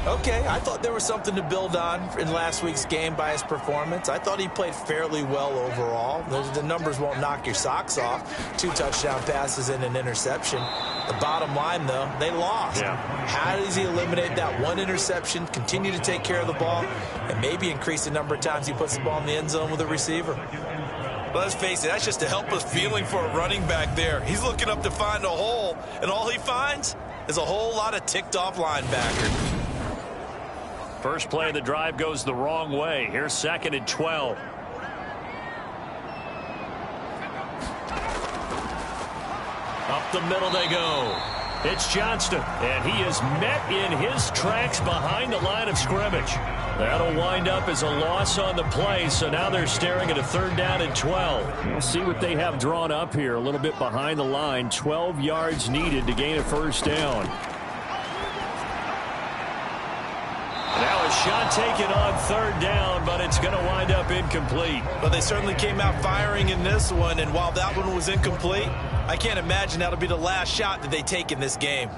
Okay, I thought there was something to build on in last week's game by his performance. I thought he played fairly well overall. The numbers won't knock your socks off. 2 touchdown passes and an interception. The bottom line, though, they lost. Yeah. How does he eliminate that 1 interception, continue to take care of the ball, and maybe increase the number of times he puts the ball in the end zone with a receiver? Well, let's face it, that's just a helpless feeling for a running back there. He's looking up to find a hole, and all he finds is a whole lot of ticked-off linebacker. First play of the drive goes the wrong way. Here's 2nd and 12. Up the middle they go. It's Johnston, and he is met in his tracks behind the line of scrimmage. That'll wind up as a loss on the play, so now they're staring at a 3rd down and 12. We'll see what they have drawn up here. A little bit behind the line. 12 yards needed to gain a 1st down. Now a shot taken on 3rd down, but it's going to wind up incomplete. But they certainly came out firing in this one, and while that one was incomplete, I can't imagine that'll be the last shot that they take in this game.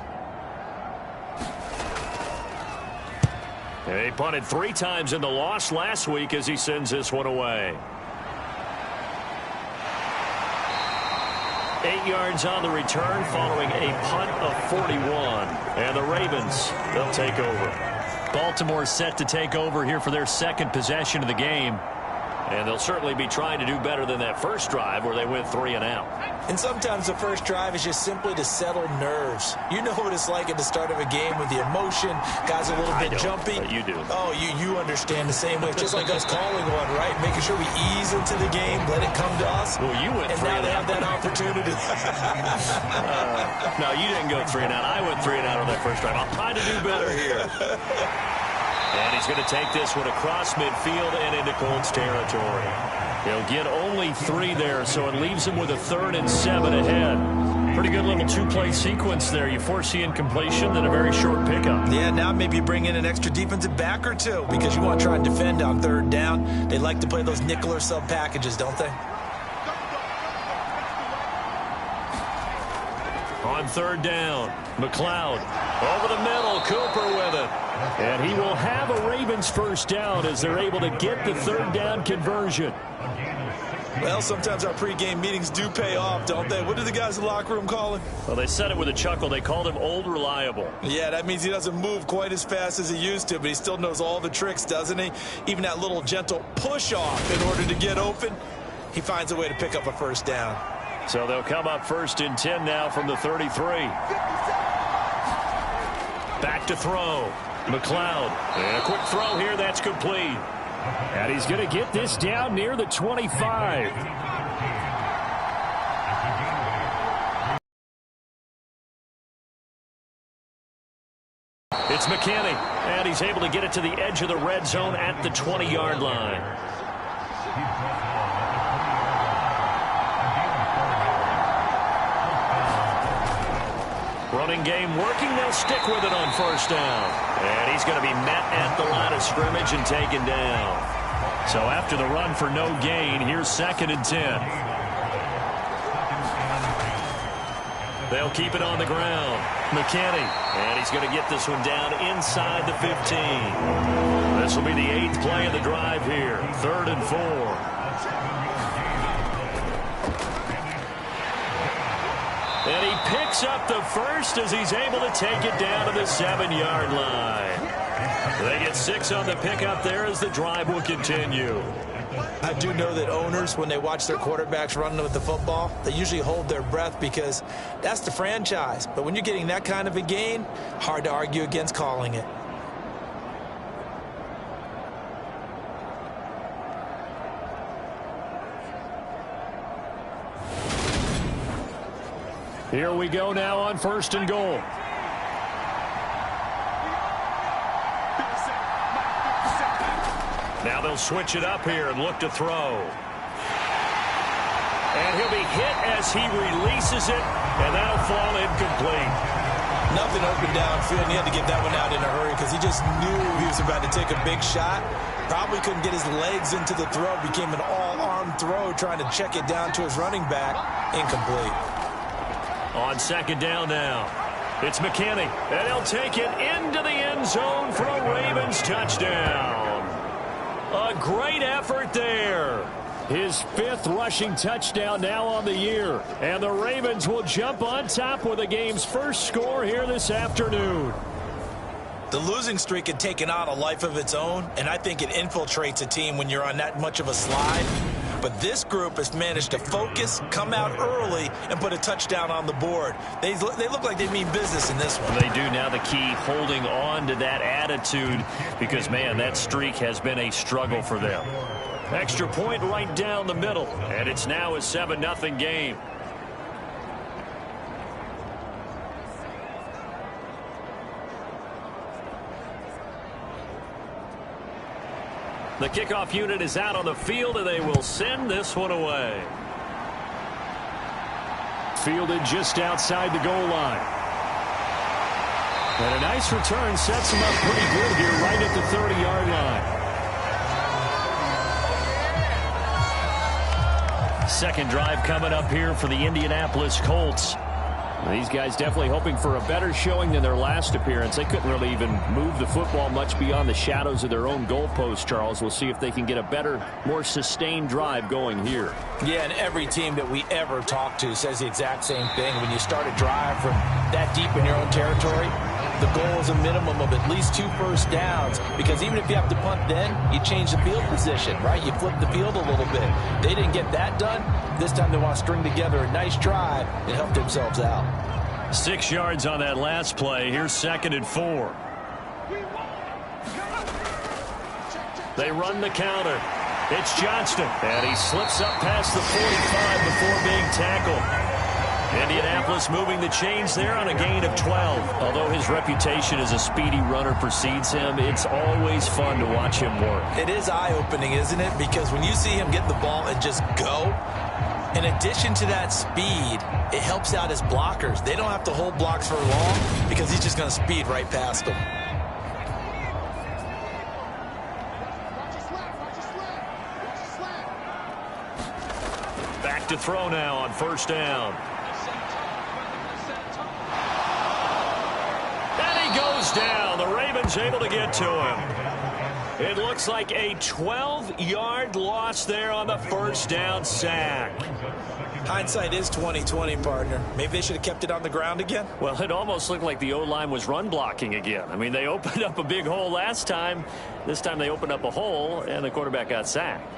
They punted 3 times in the loss last week as he sends this one away. 8 yards on the return following a punt of 41. And the Ravens, they'll take over. Baltimore set to take over here for their 2nd possession of the game. And they'll certainly be trying to do better than that first drive where they went 3 and out. And sometimes the first drive is just simply to settle nerves. You know what it's like at the start of a game with the emotion. Guys are a little bit jumpy. But you do. Oh, you understand the same way. It's just like us calling one, right? Making sure we ease into the game, let it come to us. Well, you went 3 and out. And now they have that opportunity. No, you didn't go 3 and out. I went 3 and out on that first drive. I'll try to do better here. And he's going to take this one across midfield and into Colts territory. He'll get only 3 there, so it leaves him with a 3rd and 7 ahead. Pretty good little 2-play sequence there. You force the incompletion, then a very short pickup. Yeah, now maybe you bring in an extra defensive back or 2 because you want to try and defend on 3rd down. They like to play those nickel or sub packages, don't they? On 3rd down, McLeod over the middle, Cooper with it. And he will have a Ravens first down as they're able to get the 3rd down conversion. Well, sometimes our pregame meetings do pay off, don't they? What do the guys in the locker room call him? Well, they said it with a chuckle. They called him Old Reliable. Yeah, that means he doesn't move quite as fast as he used to, but he still knows all the tricks, doesn't he? Even that little gentle push-off in order to get open, he finds a way to pick up a first down. So they'll come up 1st and 10 now from the 33. Back to throw. McLeod. And a quick throw here. That's complete. And he's going to get this down near the 25. It's McKinney. And he's able to get it to the edge of the red zone at the 20-yard line. Running game working. They'll stick with it on 1st down. And he's going to be met at the line of scrimmage and taken down. So after the run for no gain, here's 2nd and 10. They'll keep it on the ground. McKinney. And he's going to get this one down inside the 15. This will be the 8th play of the drive here. 3rd and 4. And he picks up the first as he's able to take it down to the 7-yard line. They get 6 on the pickup there as the drive will continue. I do know that owners, when they watch their quarterbacks running with the football, they usually hold their breath because that's the franchise. But when you're getting that kind of a gain, hard to argue against calling it. Here we go now on 1st and goal. Now they'll switch it up here and look to throw. And he'll be hit as he releases it, and that'll fall incomplete. Nothing open downfield, and he had to get that one out in a hurry because he just knew he was about to take a big shot. Probably couldn't get his legs into the throw. Became an all-arm throw trying to check it down to his running back. Incomplete. On 2nd down now, it's McKinney, and he'll take it into the end zone for a Ravens touchdown. A great effort there. His 5th rushing touchdown now on the year. And the Ravens will jump on top with the game's first score here this afternoon. The losing streak had taken on a life of its own, and I think it infiltrates a team when you're on that much of a slide. But this group has managed to focus, come out early, and put a touchdown on the board. They look like they mean business in this one. They do. Now the key, holding on to that attitude, because, man, that streak has been a struggle for them. Extra point right down the middle, and it's now a 7-0 game. The kickoff unit is out on the field, and they will send this one away. Fielded just outside the goal line. And a nice return sets him up pretty good here right at the 30-yard line. Second drive coming up here for the Indianapolis Colts. These guys definitely hoping for a better showing than their last appearance. They couldn't really even move the football much beyond the shadows of their own goalpost, Charles. We'll see if they can get a better, more sustained drive going here. Yeah, and every team that we ever talk to says the exact same thing. When you start a drive from that deep in your own territory, the goal is a minimum of at least 2 first downs, because even if you have to punt then, you change the field position, right? You flip the field a little bit. They didn't get that done. This time they want to string together a nice drive and help themselves out. 6 yards on that last play. Here's 2nd and 4. They run the counter. It's Johnston, and he slips up past the 45 before being tackled. Indianapolis moving the chains there on a gain of 12. Although his reputation as a speedy runner precedes him, it's always fun to watch him work. It is eye-opening, isn't it? Because when you see him get the ball and just go, in addition to that speed, it helps out his blockers. They don't have to hold blocks for long because he's just going to speed right past them. Back to throw now on 1st down. And he goes down. The Ravens able to get to him. It looks like a 12-yard loss there on the 1st down sack. Hindsight is 20/20, partner. Maybe they should have kept it on the ground again. Well, it almost looked like the O-line was run blocking again. I mean, they opened up a big hole last time. This time they opened up a hole, and the quarterback got sacked.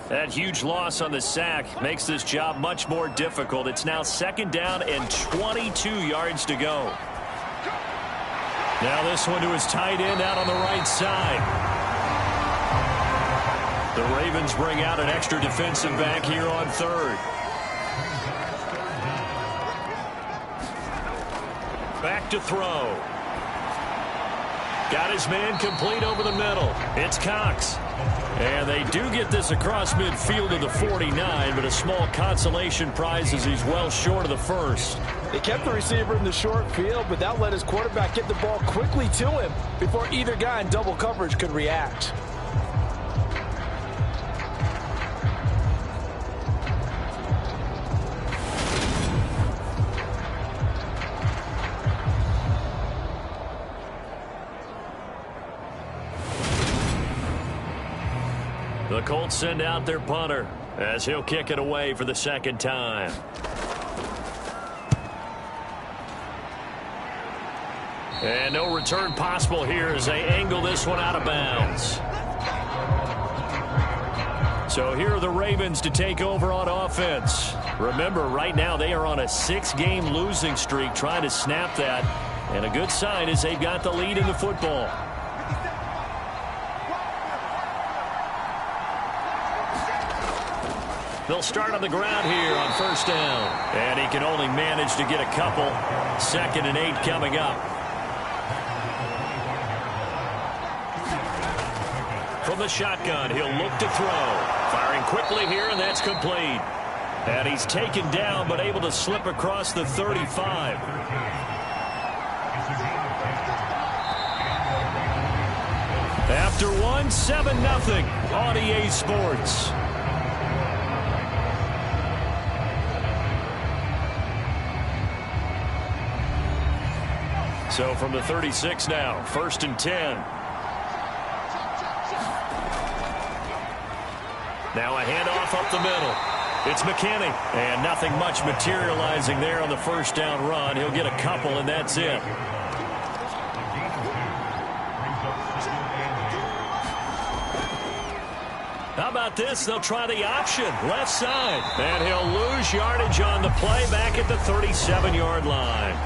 That huge loss on the sack makes this job much more difficult. It's now 2nd down and 22 yards to go. Now this one to his tight end out on the right side. The Ravens bring out an extra defensive back here on 3rd. Back to throw. Got his man complete over the middle. It's Cox. And they do get this across midfield to the 49, but a small consolation prize as he's well short of the 1st. They kept the receiver in the short field, but that let his quarterback get the ball quickly to him before either guy in double coverage could react. The Colts send out their punter as he'll kick it away for the 2nd time. And no return possible here as they angle this one out of bounds. So here are the Ravens to take over on offense. Remember, right now they are on a 6-game losing streak, trying to snap that. And a good sign is they've got the lead in the football. They'll start on the ground here on 1st down. And he can only manage to get a couple. 2nd and 8 coming up. From the shotgun, he'll look to throw. Firing quickly here, and that's complete. And he's taken down, but able to slip across the 35. After one, 7-0 on EA Sports. So from the 36 now, 1st and 10. Now a handoff up the middle. It's McKinney. And nothing much materializing there on the 1st down run. He'll get a couple, and that's it. How about this? They'll try the option. Left side. And he'll lose yardage on the play back at the 37-yard line.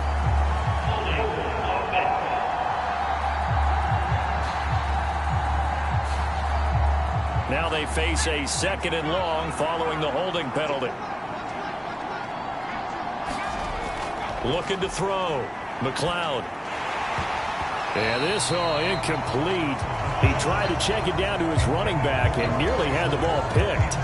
Now they face a 2nd and long following the holding penalty. Looking to throw. McLeod. And this incomplete. He tried to check it down to his running back and nearly had the ball picked.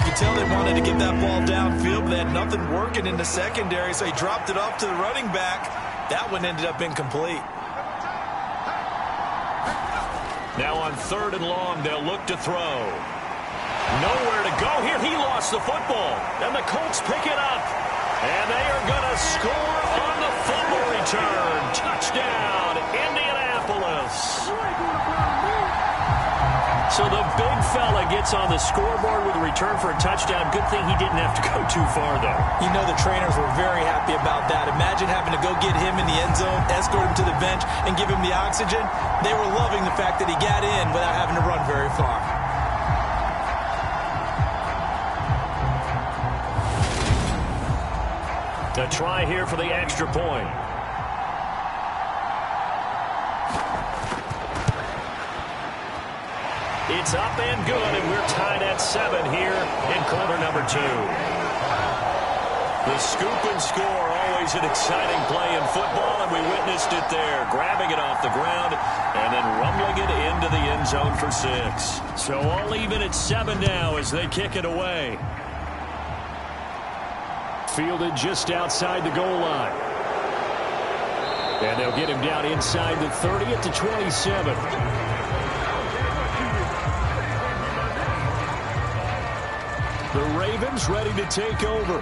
You can tell they wanted to get that ball downfield, but they had nothing working in the secondary, so he dropped it off to the running back. That one ended up incomplete. Now on 3rd and long, they'll look to throw. Nowhere to go here. He lost the football. And the Colts pick it up. And they are going to score on the fumble return. Touchdown, Indianapolis. So the big fella gets on the scoreboard with a return for a touchdown. Good thing he didn't have to go too far, though. You know the trainers were very happy about that. Imagine having to go get him in the end zone, escort him to the bench, and give him the oxygen. They were loving the fact that he got in without having to run very far. A try here for the extra point. It's up and good, and we're tied at 7 here in quarter number 2. The scoop and score, always an exciting play in football, and we witnessed it there, grabbing it off the ground and then rumbling it into the end zone for 6. So all even at 7 now as they kick it away. Fielded just outside the goal line. And they'll get him down inside the 30 at the 27. The Ravens ready to take over.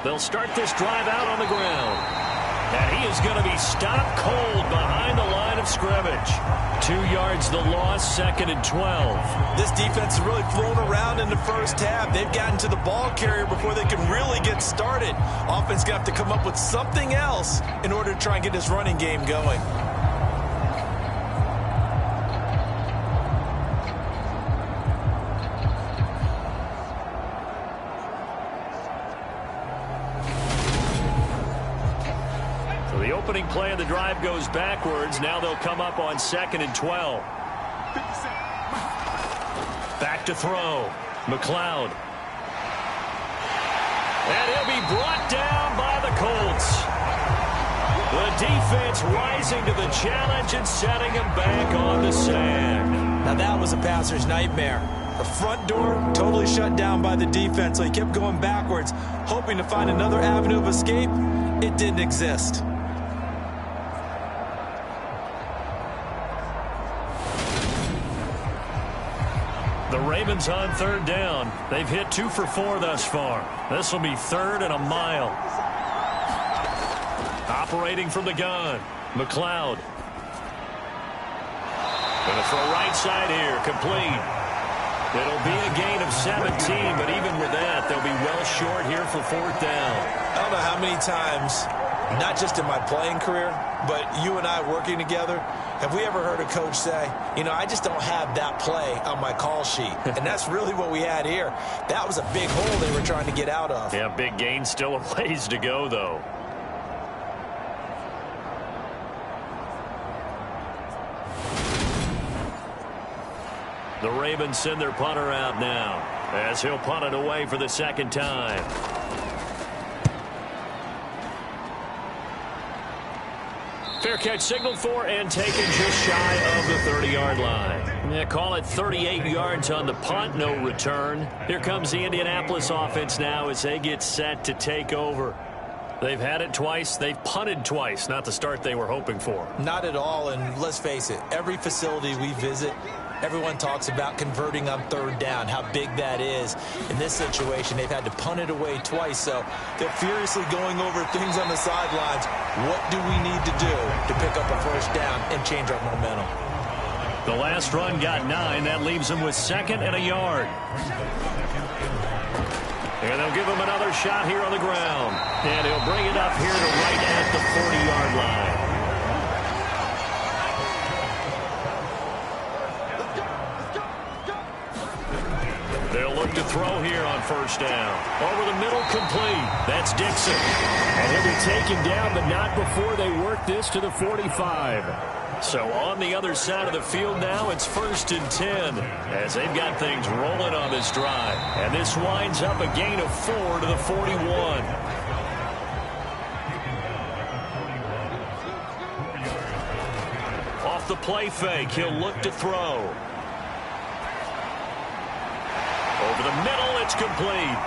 They'll start this drive out on the ground. And he is going to be stopped cold behind the line of scrimmage. 2 yards the loss, 2nd and 12. This defense has really flown around in the first half. They've gotten to the ball carrier before they can really get started. Offense going to have to come up with something else in order to try and get this running game going. The opening play of the drive goes backwards. Now they'll come up on 2nd and 12. Back to throw. McLeod. And he'll be brought down by the Colts. The defense rising to the challenge and setting him back on the sack. Now that was a passer's nightmare. The front door totally shut down by the defense, so he kept going backwards, hoping to find another avenue of escape. It didn't exist. The Ravens on 3rd down. They've hit 2 for 4 thus far. This will be 3rd and a mile. Operating from the gun. McLeod. Going to throw right side here. Complete. It'll be a gain of 17, but even with that, they'll be well short here for 4th down. I don't know how many times, not just in my playing career, but you and I working together, have we ever heard a coach say, you know, I just don't have that play on my call sheet. And that's really what we had here. That was a big hole they were trying to get out of. Yeah, big gain, still a ways to go, though. The Ravens send their punter out now as he'll punt it away for the 2nd time. Fair catch signaled for and taken just shy of the 30-yard line. Yeah, call it 38 yards on the punt, no return. Here comes the Indianapolis offense now as they get set to take over. They've had it twice. They've punted twice. Not the start they were hoping for. Not at all, and let's face it, every facility we visit, everyone talks about converting on 3rd down, how big that is. In this situation, they've had to punt it away twice, so they're furiously going over things on the sidelines. What do we need to do to pick up a 1st down and change our momentum? The last run got 9. That leaves them with 2nd and a yard. And they'll give him another shot here on the ground. And he'll bring it up here to right at the 40-yard line. They'll look to throw here on 1st down. Over the middle, complete. That's Dixon. And he'll be taken down, but not before they work this to the 45. So on the other side of the field now, it's 1st and 10 as they've got things rolling on this drive. And this winds up a gain of 4 to the 41. Off the play fake, he'll look to throw. Over the middle, it's complete.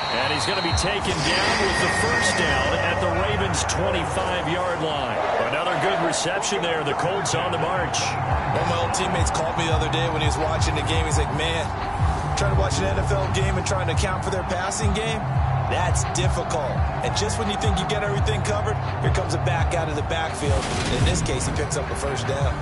And he's going to be taken down with the first down at the Ravens' 25-yard line. Another good reception there. The Colts on the march. One of my old teammates called me the other day when he was watching the game. He's like, man, trying to watch an NFL game and trying to account for their passing game, that's difficult. And just when you think you get everything covered, here comes a back out of the backfield. And in this case, he picks up the first down.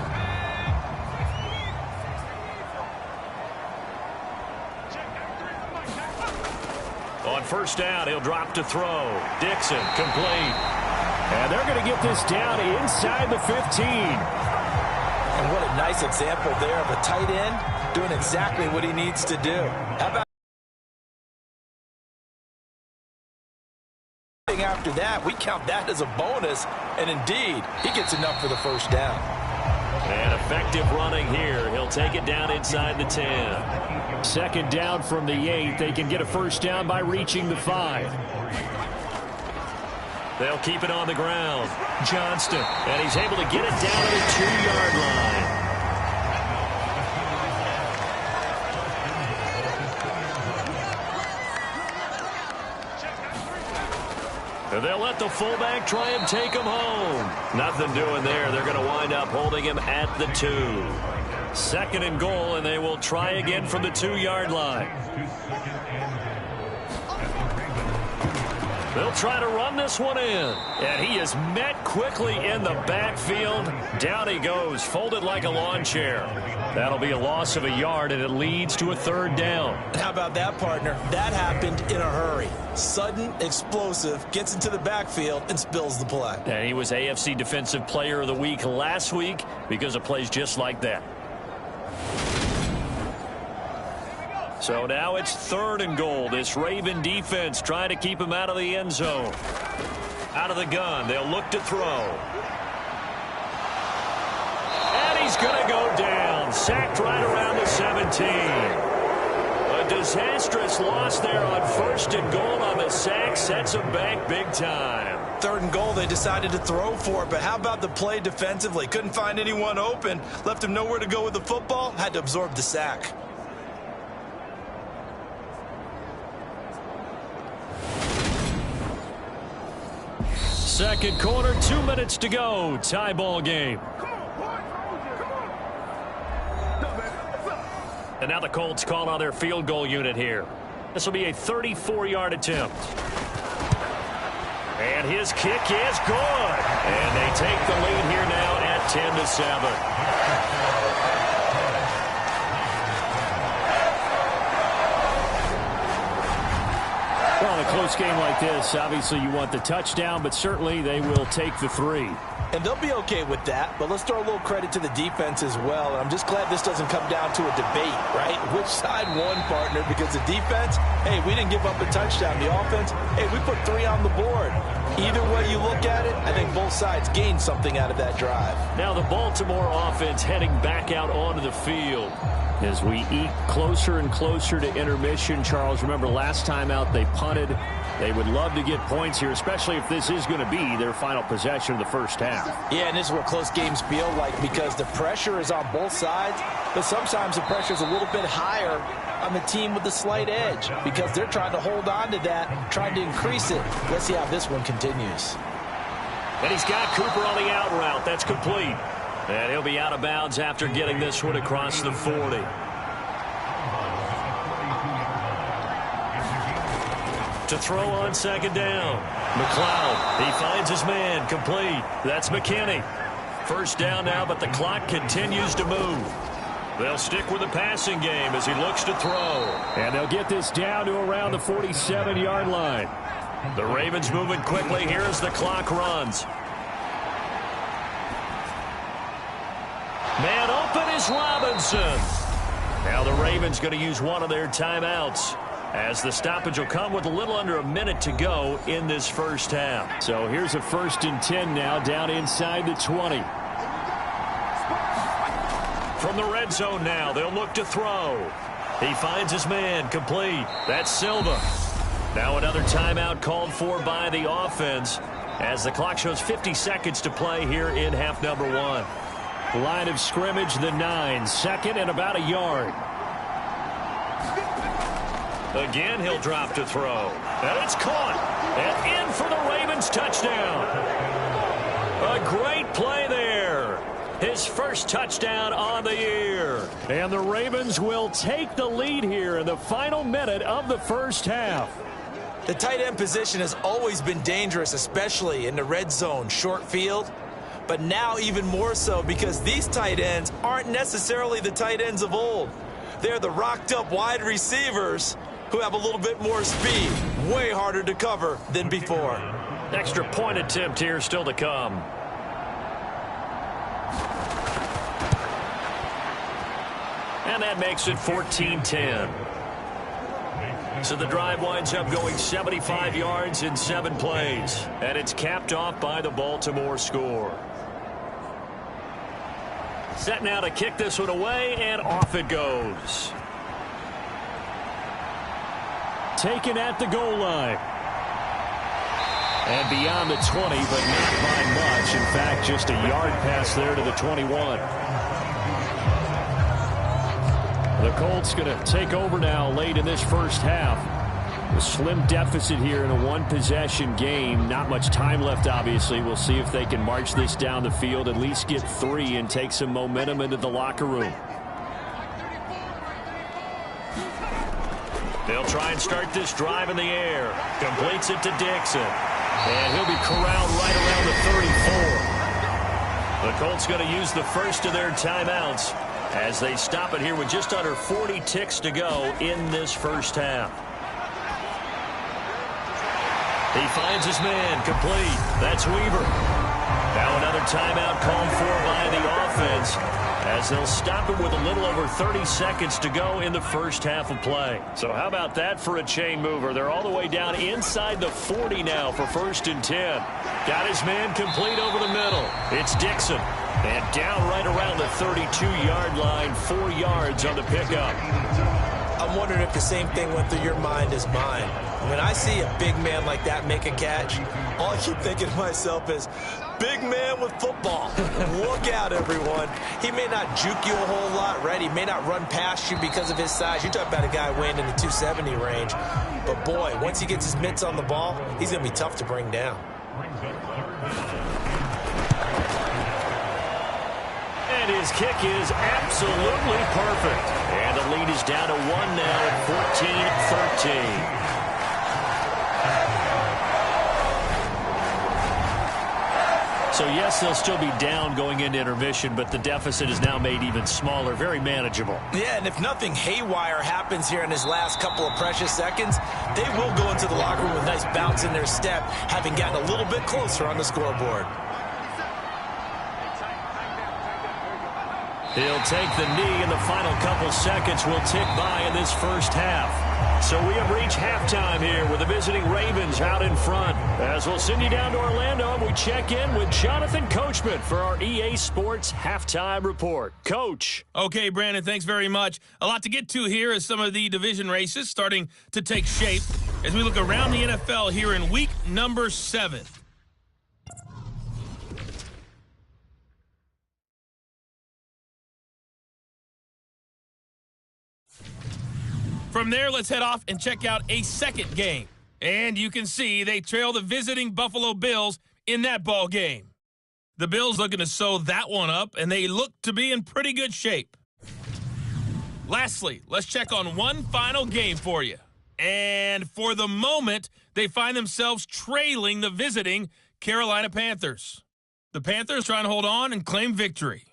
On first down, he'll drop to throw. Dixon, complete. And they're going to get this down inside the 15. And what a nice example there of a tight end doing exactly what he needs to do. How about after that? We count that as a bonus, and indeed, he gets enough for the first down. And effective running here. He'll take it down inside the 10. Second down from the 8. They can get a first down by reaching the 5. They'll keep it on the ground. Johnston, and he's able to get it down to the 2-yard line. And they'll let the fullback try and take him home. Nothing doing there. They're going to wind up holding him at the 2. Second and goal, and they will try again from the 2-yard line. They'll try to run this one in. And he is met quickly in the backfield. Down he goes, folded like a lawn chair. That'll be a loss of a yard, and it leads to a third down. How about that, partner? That happened in a hurry. Sudden, explosive, gets into the backfield, and spills the play. And he was AFC Defensive Player of the Week last week because of plays just like that. So now it's third and goal. This Raven defense trying to keep him out of the end zone. Out of the gun. They'll look to throw. And he's going to go down. Sacked right around the 17. A disastrous loss there on first and goal on the sack. Sets him back big time. Third and goal, they decided to throw for it, but how about the play defensively? Couldn't find anyone open. Left him nowhere to go with the football. Had to absorb the sack. Second quarter, 2 minutes to go. Tie ball game. And now the Colts call on their field goal unit here. This will be a 34-yard attempt. And his kick is good. And they take the lead here now at 10-7. Well, in a close game like this, obviously you want the touchdown, but certainly they will take the 3. And they'll be okay with that, but let's throw a little credit to the defense as well. And I'm just glad this doesn't come down to a debate, right? Which side won, partner? Because the defense, hey, we didn't give up a touchdown. The offense, hey, we put 3 on the board. Either way you look at it, I think both sides gained something out of that drive. Now the Baltimore offense heading back out onto the field. As we eke closer and closer to intermission, Charles, remember last time out they punted. They would love to get points here, especially if this is going to be their final possession of the first half. Yeah, and this is what close games feel like because the pressure is on both sides, but sometimes the pressure is a little bit higher on the team with the slight edge because they're trying to hold on to that, trying to increase it. Let's see how this one continues. And he's got Cooper on the out route. That's complete. And he'll be out of bounds after getting this one across the 40. To throw on second down. McLeod, he finds his man, complete. That's McKinney. First down now, but the clock continues to move. They'll stick with the passing game as he looks to throw. And they'll get this down to around the 47-yard line. The Ravens moving quickly here as the clock runs. Man open is Robinson. Now the Ravens going to use one of their timeouts as the stoppage will come with a little under a minute to go in this first half. So here's a 1st and 10 now down inside the 20. From the red zone now, they'll look to throw. He finds his man, complete. That's Silva. Now another timeout called for by the offense as the clock shows 50 seconds to play here in half number 1. Line of scrimmage, the 9. Second and about a yard. Again, he'll drop to throw. And it's caught. And in for the Ravens touchdown. A great play there. His first touchdown on the year. And the Ravens will take the lead here in the final minute of the first half. The tight end position has always been dangerous, especially in the red zone, short field. But now even more so because these tight ends aren't necessarily the tight ends of old. They're the rocked-up wide receivers who have a little bit more speed. Way harder to cover than before. Extra point attempt here still to come. And that makes it 14-10. So the drive winds up going 75 yards in 7 plays. And it's capped off by the Baltimore score. Set now to kick this one away, and off it goes. Taken at the goal line. And beyond the 20, but not by much. In fact, just a yard pass there to the 21. The Colts going to take over now late in this first half. A slim deficit here in a one-possession game. Not much time left, obviously. We'll see if they can march this down the field, at least get 3 and take some momentum into the locker room. They'll try and start this drive in the air. Completes it to Dixon. And he'll be corralled right around the 34. The Colts going to use the first of their timeouts as they stop it here with just under 40 ticks to go in this first half. He finds his man, complete. That's Weaver. Now another timeout called for by the offense as they'll stop it with a little over 30 seconds to go in the first half of play. So how about that for a chain mover? They're all the way down inside the 40 now for 1st and 10. Got his man complete over the middle. It's Dixon. And down right around the 32-yard line, 4 yards on the pickup. I'm wondering if the same thing went through your mind as mine. When I see a big man like that make a catch, all I keep thinking to myself is, big man with football. Look out, everyone. He may not juke you a whole lot, right? He may not run past you because of his size. You're talking about a guy weighing in the 270 range. But, boy, once he gets his mitts on the ball, he's going to be tough to bring down. And his kick is absolutely perfect. And the lead is down to 1 now at 14-13. So, yes, they'll still be down going into intermission, but the deficit is now made even smaller, very manageable. Yeah, and if nothing haywire happens here in his last couple of precious seconds, they will go into the locker room with a nice bounce in their step, having gotten a little bit closer on the scoreboard. He'll take the knee, and the final couple seconds will tick by in this first half. So we have reached halftime here with the visiting Ravens out in front. As we'll send you down to Orlando, and we check in with Jonathan Coachman for our EA Sports Halftime Report. Coach. Okay, Brandon, thanks very much. A lot to get to here as some of the division races starting to take shape as we look around the NFL here in week number 7. From there, let's head off and check out a second game. And you can see they trail the visiting Buffalo Bills in that ball game. The Bills looking to sew that one up, and they look to be in pretty good shape. Lastly, let's check on one final game for you. And for the moment, they find themselves trailing the visiting Carolina Panthers. The Panthers trying to hold on and claim victory.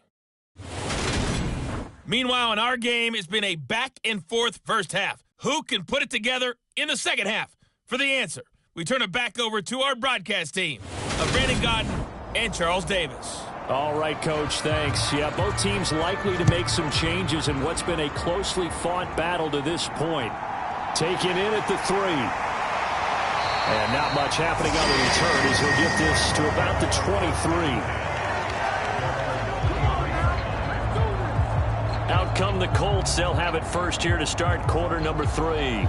Meanwhile, in our game, it's been a back-and-forth first half. Who can put it together in the second half? For the answer, we turn it back over to our broadcast team of Brandon Godden and Charles Davis. All right, Coach, thanks. Yeah, both teams likely to make some changes in what's been a closely fought battle to this point. Taken in at the 3. And not much happening on the return as he'll get this to about the 23. Out come the Colts. They'll have it first here to start quarter number 3.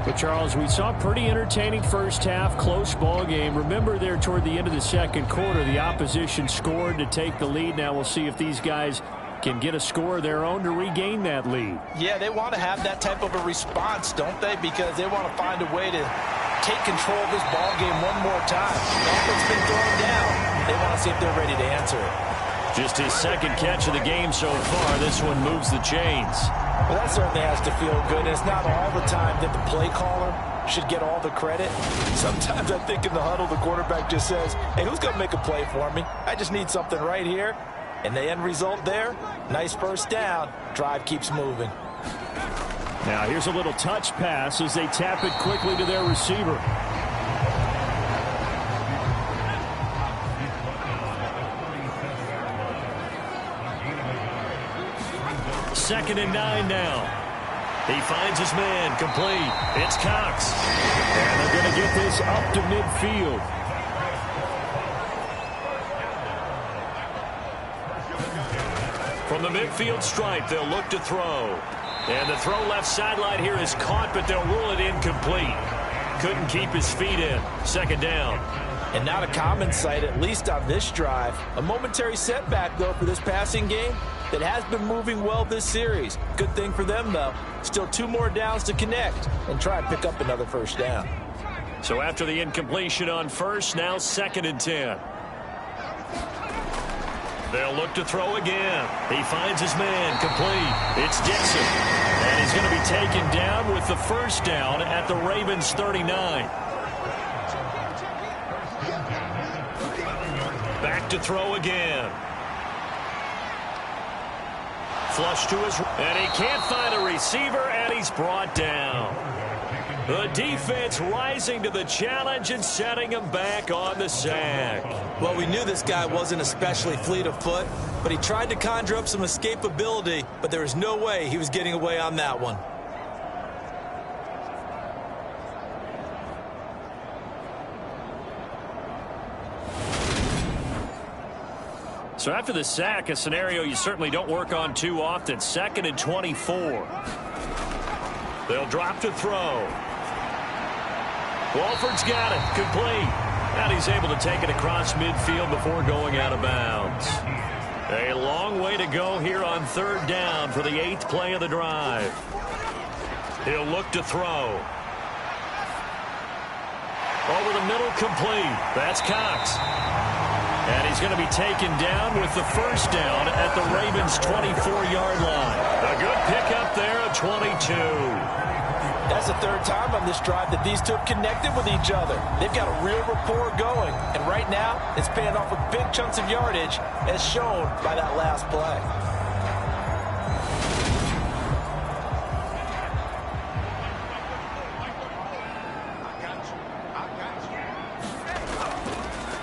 But, Charles, we saw a pretty entertaining first half, close ball game. Remember there toward the end of the second quarter, the opposition scored to take the lead. Now we'll see if these guys can get a score of their own to regain that lead. Yeah, they want to have that type of a response, don't they? Because they want to find a way to take control of this ball game one more time. After it's been thrown down, they want to see if they're ready to answer it. Just his second catch of the game so far. This one moves the chains. Well, that certainly has to feel good. And it's not all the time that the play caller should get all the credit. Sometimes I think in the huddle, the quarterback just says, hey, who's going to make a play for me? I just need something right here. And the end result there, nice first down. Drive keeps moving. Now here's a little touch pass as they tap it quickly to their receiver. Second and 9 now. He finds his man, complete. It's Cox. And they're going to get this up to midfield. From the midfield stripe, they'll look to throw. And the throw left sideline here is caught, but they'll rule it incomplete. Couldn't keep his feet in. Second down. And not a common sight, at least on this drive. A momentary setback, though, for this passing game that has been moving well this series. Good thing for them, though. Still 2 more downs to connect and try and pick up another first down. So after the incompletion on first, now second and 10. They'll look to throw again. He finds his man, complete. It's Dixon. And he's going to be taken down with the first down at the Ravens 39. Back to throw again. Flush to his, and he can't find a receiver, and he's brought down. The defense rising to the challenge and setting him back on the sack. Well, we knew this guy wasn't especially fleet of foot, but he tried to conjure up some escapability, but there was no way he was getting away on that one. So after the sack, a scenario you certainly don't work on too often. Second and 24. They'll drop to throw. Walford's got it. Complete. And he's able to take it across midfield before going out of bounds. A long way to go here on third down for the 8th play of the drive. He'll look to throw. Over the middle, complete. That's Cox. And he's going to be taken down with the first down at the Ravens' 24-yard line. A good pickup there of 22. That's the third time on this drive that these two have connected with each other. They've got a real rapport going. And right now, it's paying off with big chunks of yardage, as shown by that last play.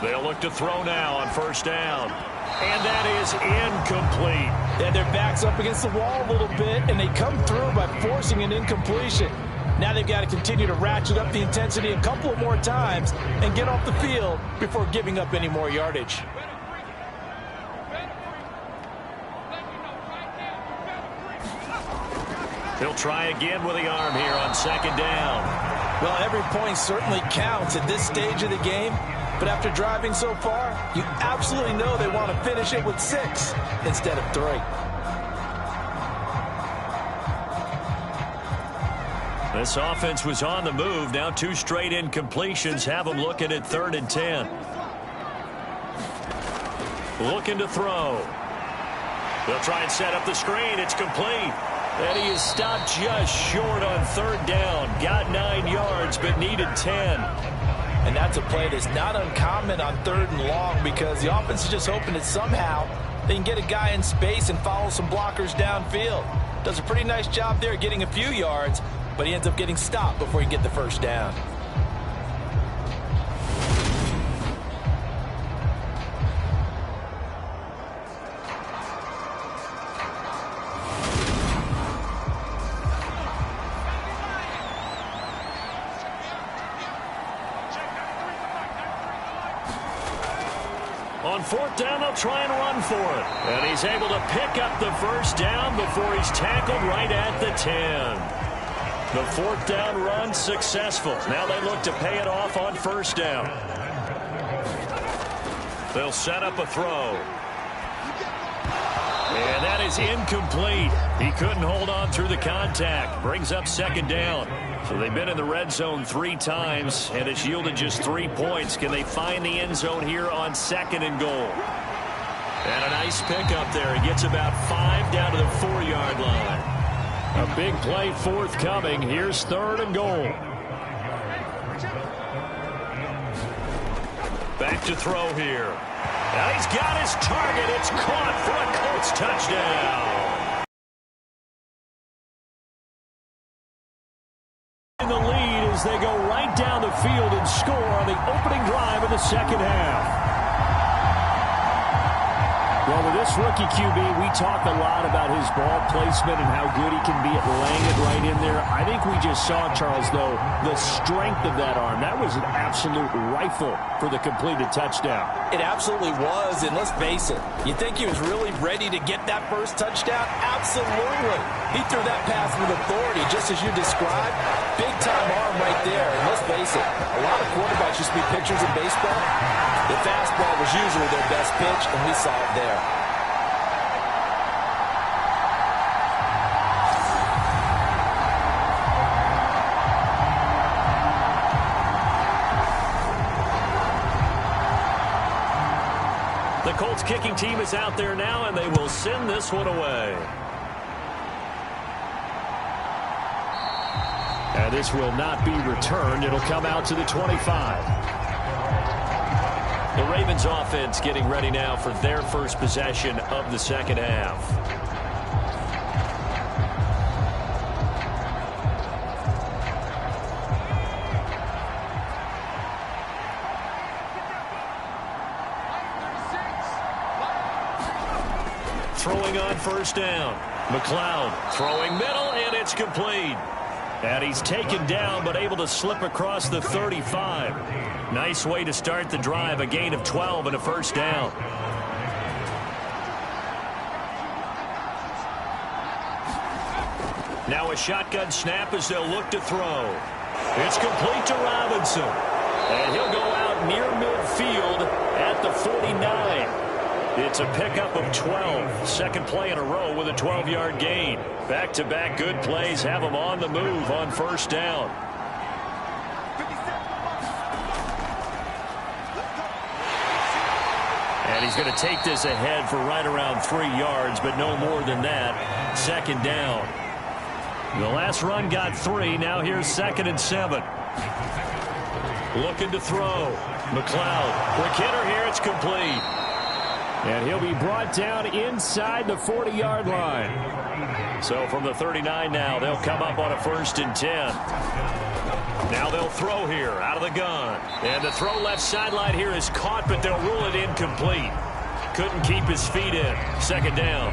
They'll look to throw now on first down. And that is incomplete. And their back's up against the wall a little bit, and they come through by forcing an incompletion. Now they've got to continue to ratchet up the intensity a couple of more times and get off the field before giving up any more yardage. He'll try again with the arm here on second down. Well, every point certainly counts at this stage of the game. But after driving so far, you absolutely know they want to finish it with 6 instead of 3. This offense was on the move. Now 2 straight incompletions have them looking at 3rd and 10. Looking to throw. They'll try and set up the screen. It's complete. And he is stopped just short on 3rd down. Got 9 yards, but needed 10. And that's a play that's not uncommon on 3rd and long, because the offense is just hoping that somehow they can get a guy in space and follow some blockers downfield. Does a pretty nice job there getting a few yards, but he ends up getting stopped before he can get the first down. On 4th down, they'll try and run for it. And he's able to pick up the first down before he's tackled right at the 10. The 4th down run successful. Now they look to pay it off on first down. They'll set up a throw. And that is incomplete. He couldn't hold on through the contact. Brings up second down. So they've been in the red zone 3 times, and it's yielded just 3 points. Can they find the end zone here on second and goal? And a nice pickup there. He gets about 5 down to the 4-yard line. A big play forthcoming. Here's third and goal. Back to throw here. Now he's got his target. It's caught for a Colts touchdown. In the lead as they go right down the field and score on the opening drive of the second half. Well, with this rookie QB, we talk a lot about his ball placement and how good he can be at laying it right in there. I think we just saw, Charles, though, the strength of that arm. That was an absolute rifle for the completed touchdown. It absolutely was, and let's face it, you think he was really ready to get that first touchdown? Absolutely. He threw that pass with authority, just as you described. Big-time arm right there, and let's face it, a lot of quarterbacks used to be pitchers in baseball. The fastball was usually their best pitch, and we saw it there. The Colts kicking team is out there now, and they will send this one away. And this will not be returned. It'll come out to the 25. The Ravens offense getting ready now for their first possession of the second half. Throwing on first down. McLeod throwing middle, and it's complete. And he's taken down, but able to slip across the 35. Nice way to start the drive, a gain of 12 and a first down. Now a shotgun snap as they'll look to throw. It's complete to Robinson. And he'll go out near midfield at the 49. It's a pickup of 12. Second play in a row with a 12-yard gain. Back-to-back good plays have him on the move on first down. And he's going to take this ahead for right around 3 yards, but no more than that. Second down. The last run got 3. Now here's 2nd and 7. Looking to throw. McLeod. Quick hitter here. It's complete. And he'll be brought down inside the 40-yard line. So from the 39 now, they'll come up on a 1st and 10. Now they'll throw here out of the gun. And the throw left sideline here is caught, but they'll rule it incomplete. Couldn't keep his feet in. Second down.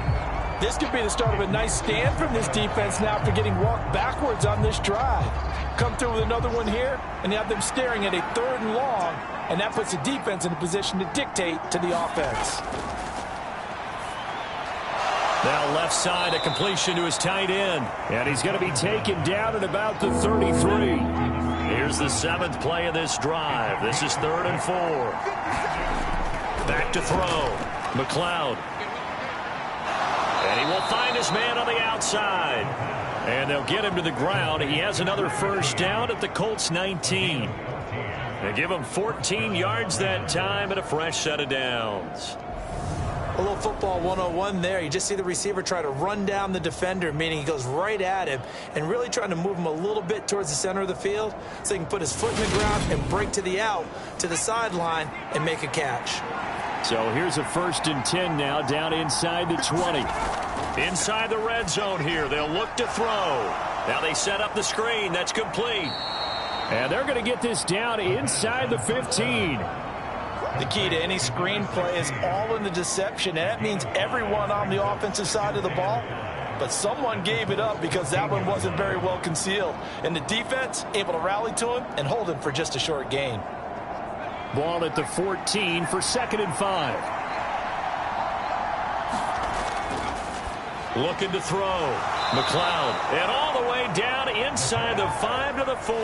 This could be the start of a nice stand from this defense now after getting walked backwards on this drive. Come through with another one here, and you have them staring at a 3rd and long, and that puts the defense in a position to dictate to the offense. Now left side, a completion to his tight end. And he's going to be taken down at about the 33. Here's the 7th play of this drive. This is 3rd and 4. Back to throw. McLeod. And he will find his man on the outside. And they'll get him to the ground. He has another first down at the Colts 19. They give him 14 yards that time and a fresh set of downs. A little football 101 there. You just see the receiver try to run down the defender, meaning he goes right at him and really trying to move him a little bit towards the center of the field so he can put his foot in the ground and break to the out, to the sideline, and make a catch. So here's a 1st and 10 now down inside the 20. Inside the red zone here. They'll look to throw. Now they set up the screen. That's complete. And they're going to get this down inside the 15. The key to any screen play is all in the deception, and that means everyone on the offensive side of the ball. But someone gave it up because that one wasn't very well concealed. And the defense able to rally to him and hold him for just a short gain. Ball at the 14 for 2nd and 5. Looking to throw. McLeod, and all the way down inside the 5 to the 4.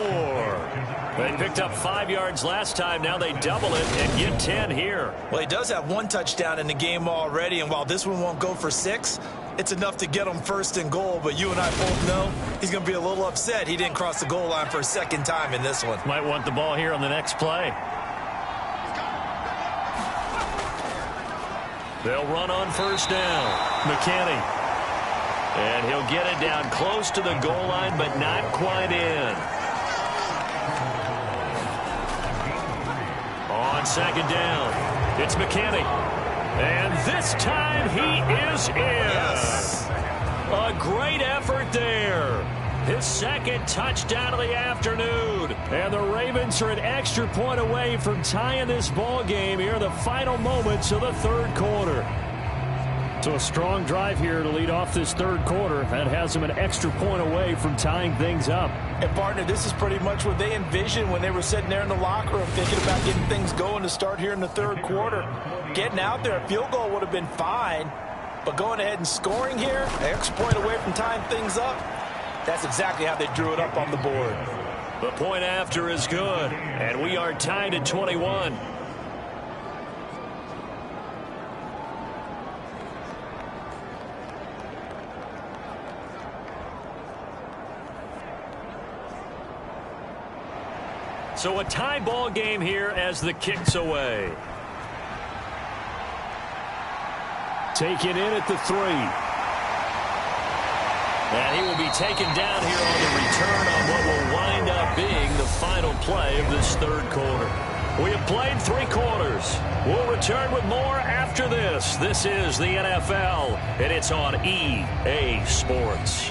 They picked up 5 yards last time. Now they double it and get 10 here. Well, he does have 1 touchdown in the game already, and while this one won't go for 6, it's enough to get him first and goal. But you and I both know he's going to be a little upset he didn't cross the goal line for a second time in this one. Might want the ball here on the next play. They'll run on first down. McKinney. And he'll get it down close to the goal line, but not quite in. On second down, it's McKinney. And this time he is in. Yes. A great effort there. His second touchdown of the afternoon. And the Ravens are an extra point away from tying this ball game here in the final moments of the third quarter. So a strong drive here to lead off this third quarter. That has them an extra point away from tying things up. And, partner, this is pretty much what they envisioned when they were sitting there in the locker room thinking about getting things going to start here in the third quarter. Getting out there, a field goal would have been fine. But going ahead and scoring here, an extra point away from tying things up, that's exactly how they drew it up on the board. The point after is good. And we are tied at 21. So a tie ball game here as the kick's away. Taken in at the 3. And he will be taken down here on the return on what will wind up being the final play of this third quarter. We have played 3 quarters. We'll return with more after this. This is the NFL, and it's on EA Sports.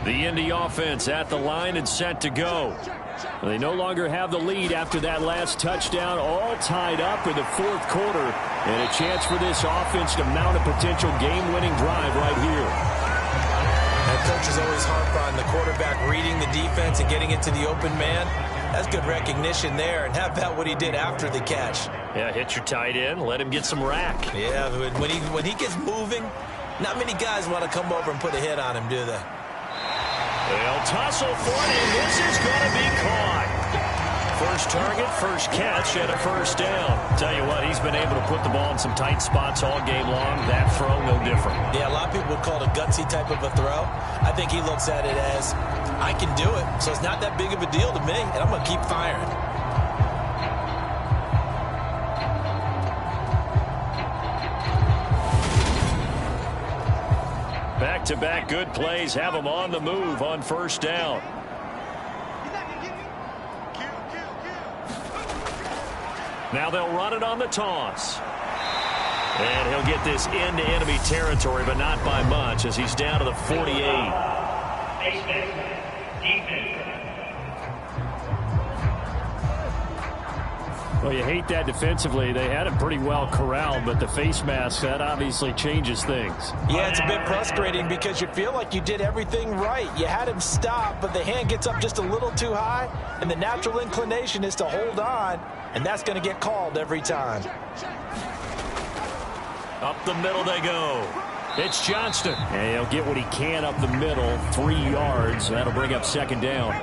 The Indy offense at the line and set to go. They no longer have the lead after that last touchdown, all tied up in the fourth quarter. And a chance for this offense to mount a potential game-winning drive right here. And coaches always harp on the quarterback reading the defense and getting it to the open man. That's good recognition there. And how about what he did after the catch? Yeah, hit your tight end, let him get some rack. Yeah, when he gets moving, not many guys want to come over and put a hit on him, do they? They'll tussle for it, and this is going to be caught. First target, first catch, and a first down. Tell you what, he's been able to put the ball in some tight spots all game long. That throw, no different. Yeah, a lot of people would call it a gutsy type of a throw. I think he looks at it as, I can do it, so it's not that big of a deal to me, and I'm going to keep firing. Back-to-back good plays have them on the move on first down. Now they'll run it on the toss. And he'll get this into enemy territory, but not by much as he's down to the 48. Well, you hate that defensively. They had him pretty well corralled, but the face mask, that obviously changes things. Yeah, it's a bit frustrating because you feel like you did everything right. You had him stop, but the hand gets up just a little too high, and the natural inclination is to hold on, and that's going to get called every time. Up the middle they go. It's Johnston. And he'll get what he can up the middle, 3 yards. That'll bring up second down.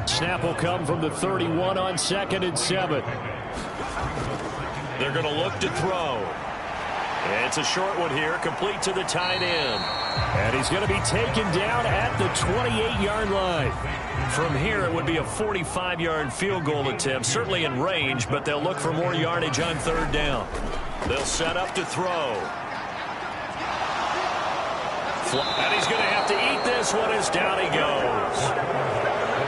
Snap will come from the 31 on 2nd and 7. They're going to look to throw. It's a short one here, complete to the tight end. And he's going to be taken down at the 28-yard line. From here, it would be a 45-yard field goal attempt, certainly in range, but they'll look for more yardage on third down. They'll set up to throw. And he's going to have to eat this one as down he goes.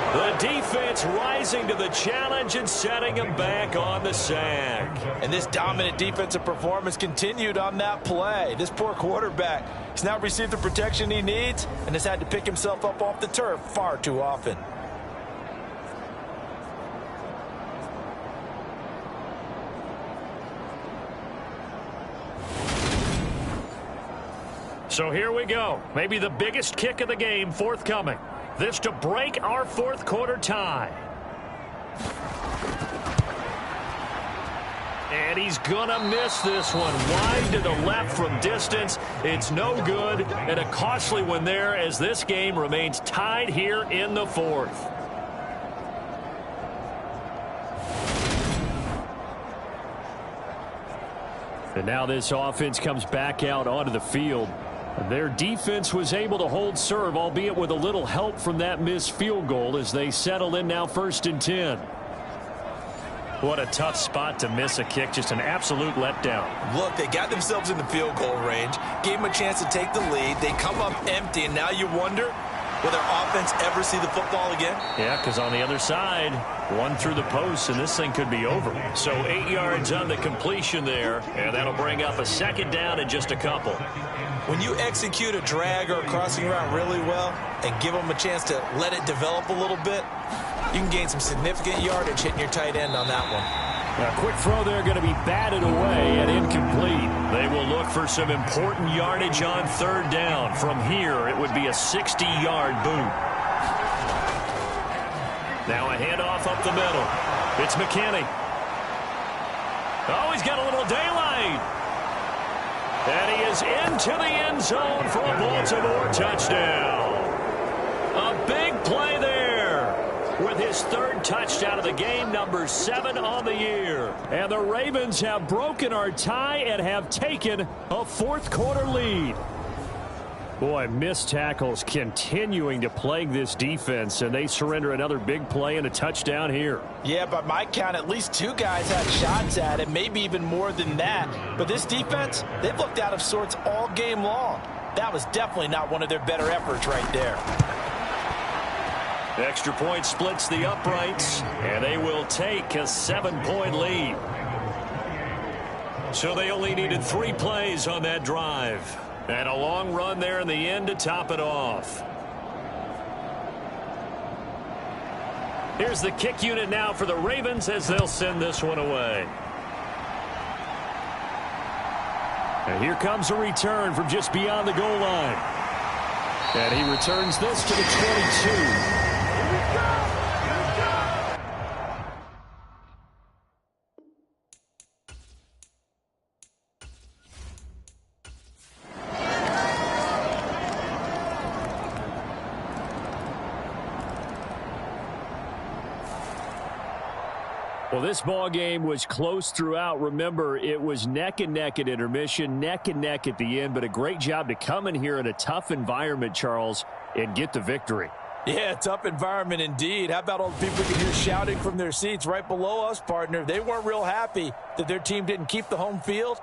The defense rising to the challenge and setting him back on the sack. And this dominant defensive performance continued on that play. This poor quarterback has now received the protection he needs and has had to pick himself up off the turf far too often. So here we go. Maybe the biggest kick of the game forthcoming. This to break our fourth quarter tie. And he's going to miss this one. Wide to the left from distance. It's no good. And a costly one there as this game remains tied here in the fourth. And now this offense comes back out onto the field. Their defense was able to hold serve, albeit with a little help from that missed field goal as they settle in now 1st and 10. What a tough spot to miss a kick. Just an absolute letdown. Look, they got themselves in the field goal range, gave them a chance to take the lead. They come up empty, and now you wonder, will their offense ever see the football again? Yeah, because on the other side, one through the post, and this thing could be over. So 8 yards on the completion there, and that'll bring up a 2nd down in just a couple. When you execute a drag or a crossing route really well and give them a chance to let it develop a little bit, you can gain some significant yardage hitting your tight end on that one. A quick throw there going to be batted away and incomplete. They will look for some important yardage on 3rd down. From here, it would be a 60-yard boot. Now a handoff up the middle. It's McKinney. Oh, he's got a little daylight. And he is into the end zone for a Baltimore touchdown. A big play there with his 3rd touchdown of the game, number 7 on the year. And the Ravens have broken our tie and have taken a 4th quarter lead. Boy, missed tackles continuing to plague this defense, and they surrender another big play and a touchdown here. Yeah, by my count, at least 2 guys had shots at it, maybe even more than that. But this defense, they've looked out of sorts all game long. That was definitely not one of their better efforts right there. Extra point splits the uprights, and they will take a 7-point lead. So they only needed 3 plays on that drive. And a long run there in the end to top it off. Here's the kick unit now for the Ravens as they'll send this one away. And here comes a return from just beyond the goal line. And he returns this to the 22. Well, this ball game was close throughout. Remember, it was neck and neck at intermission, neck and neck at the end, but a great job to come in here in a tough environment, Charles, and get the victory. Yeah, tough environment indeed. How about all the people we can hear shouting from their seats right below us, partner? They weren't real happy that their team didn't keep the home field,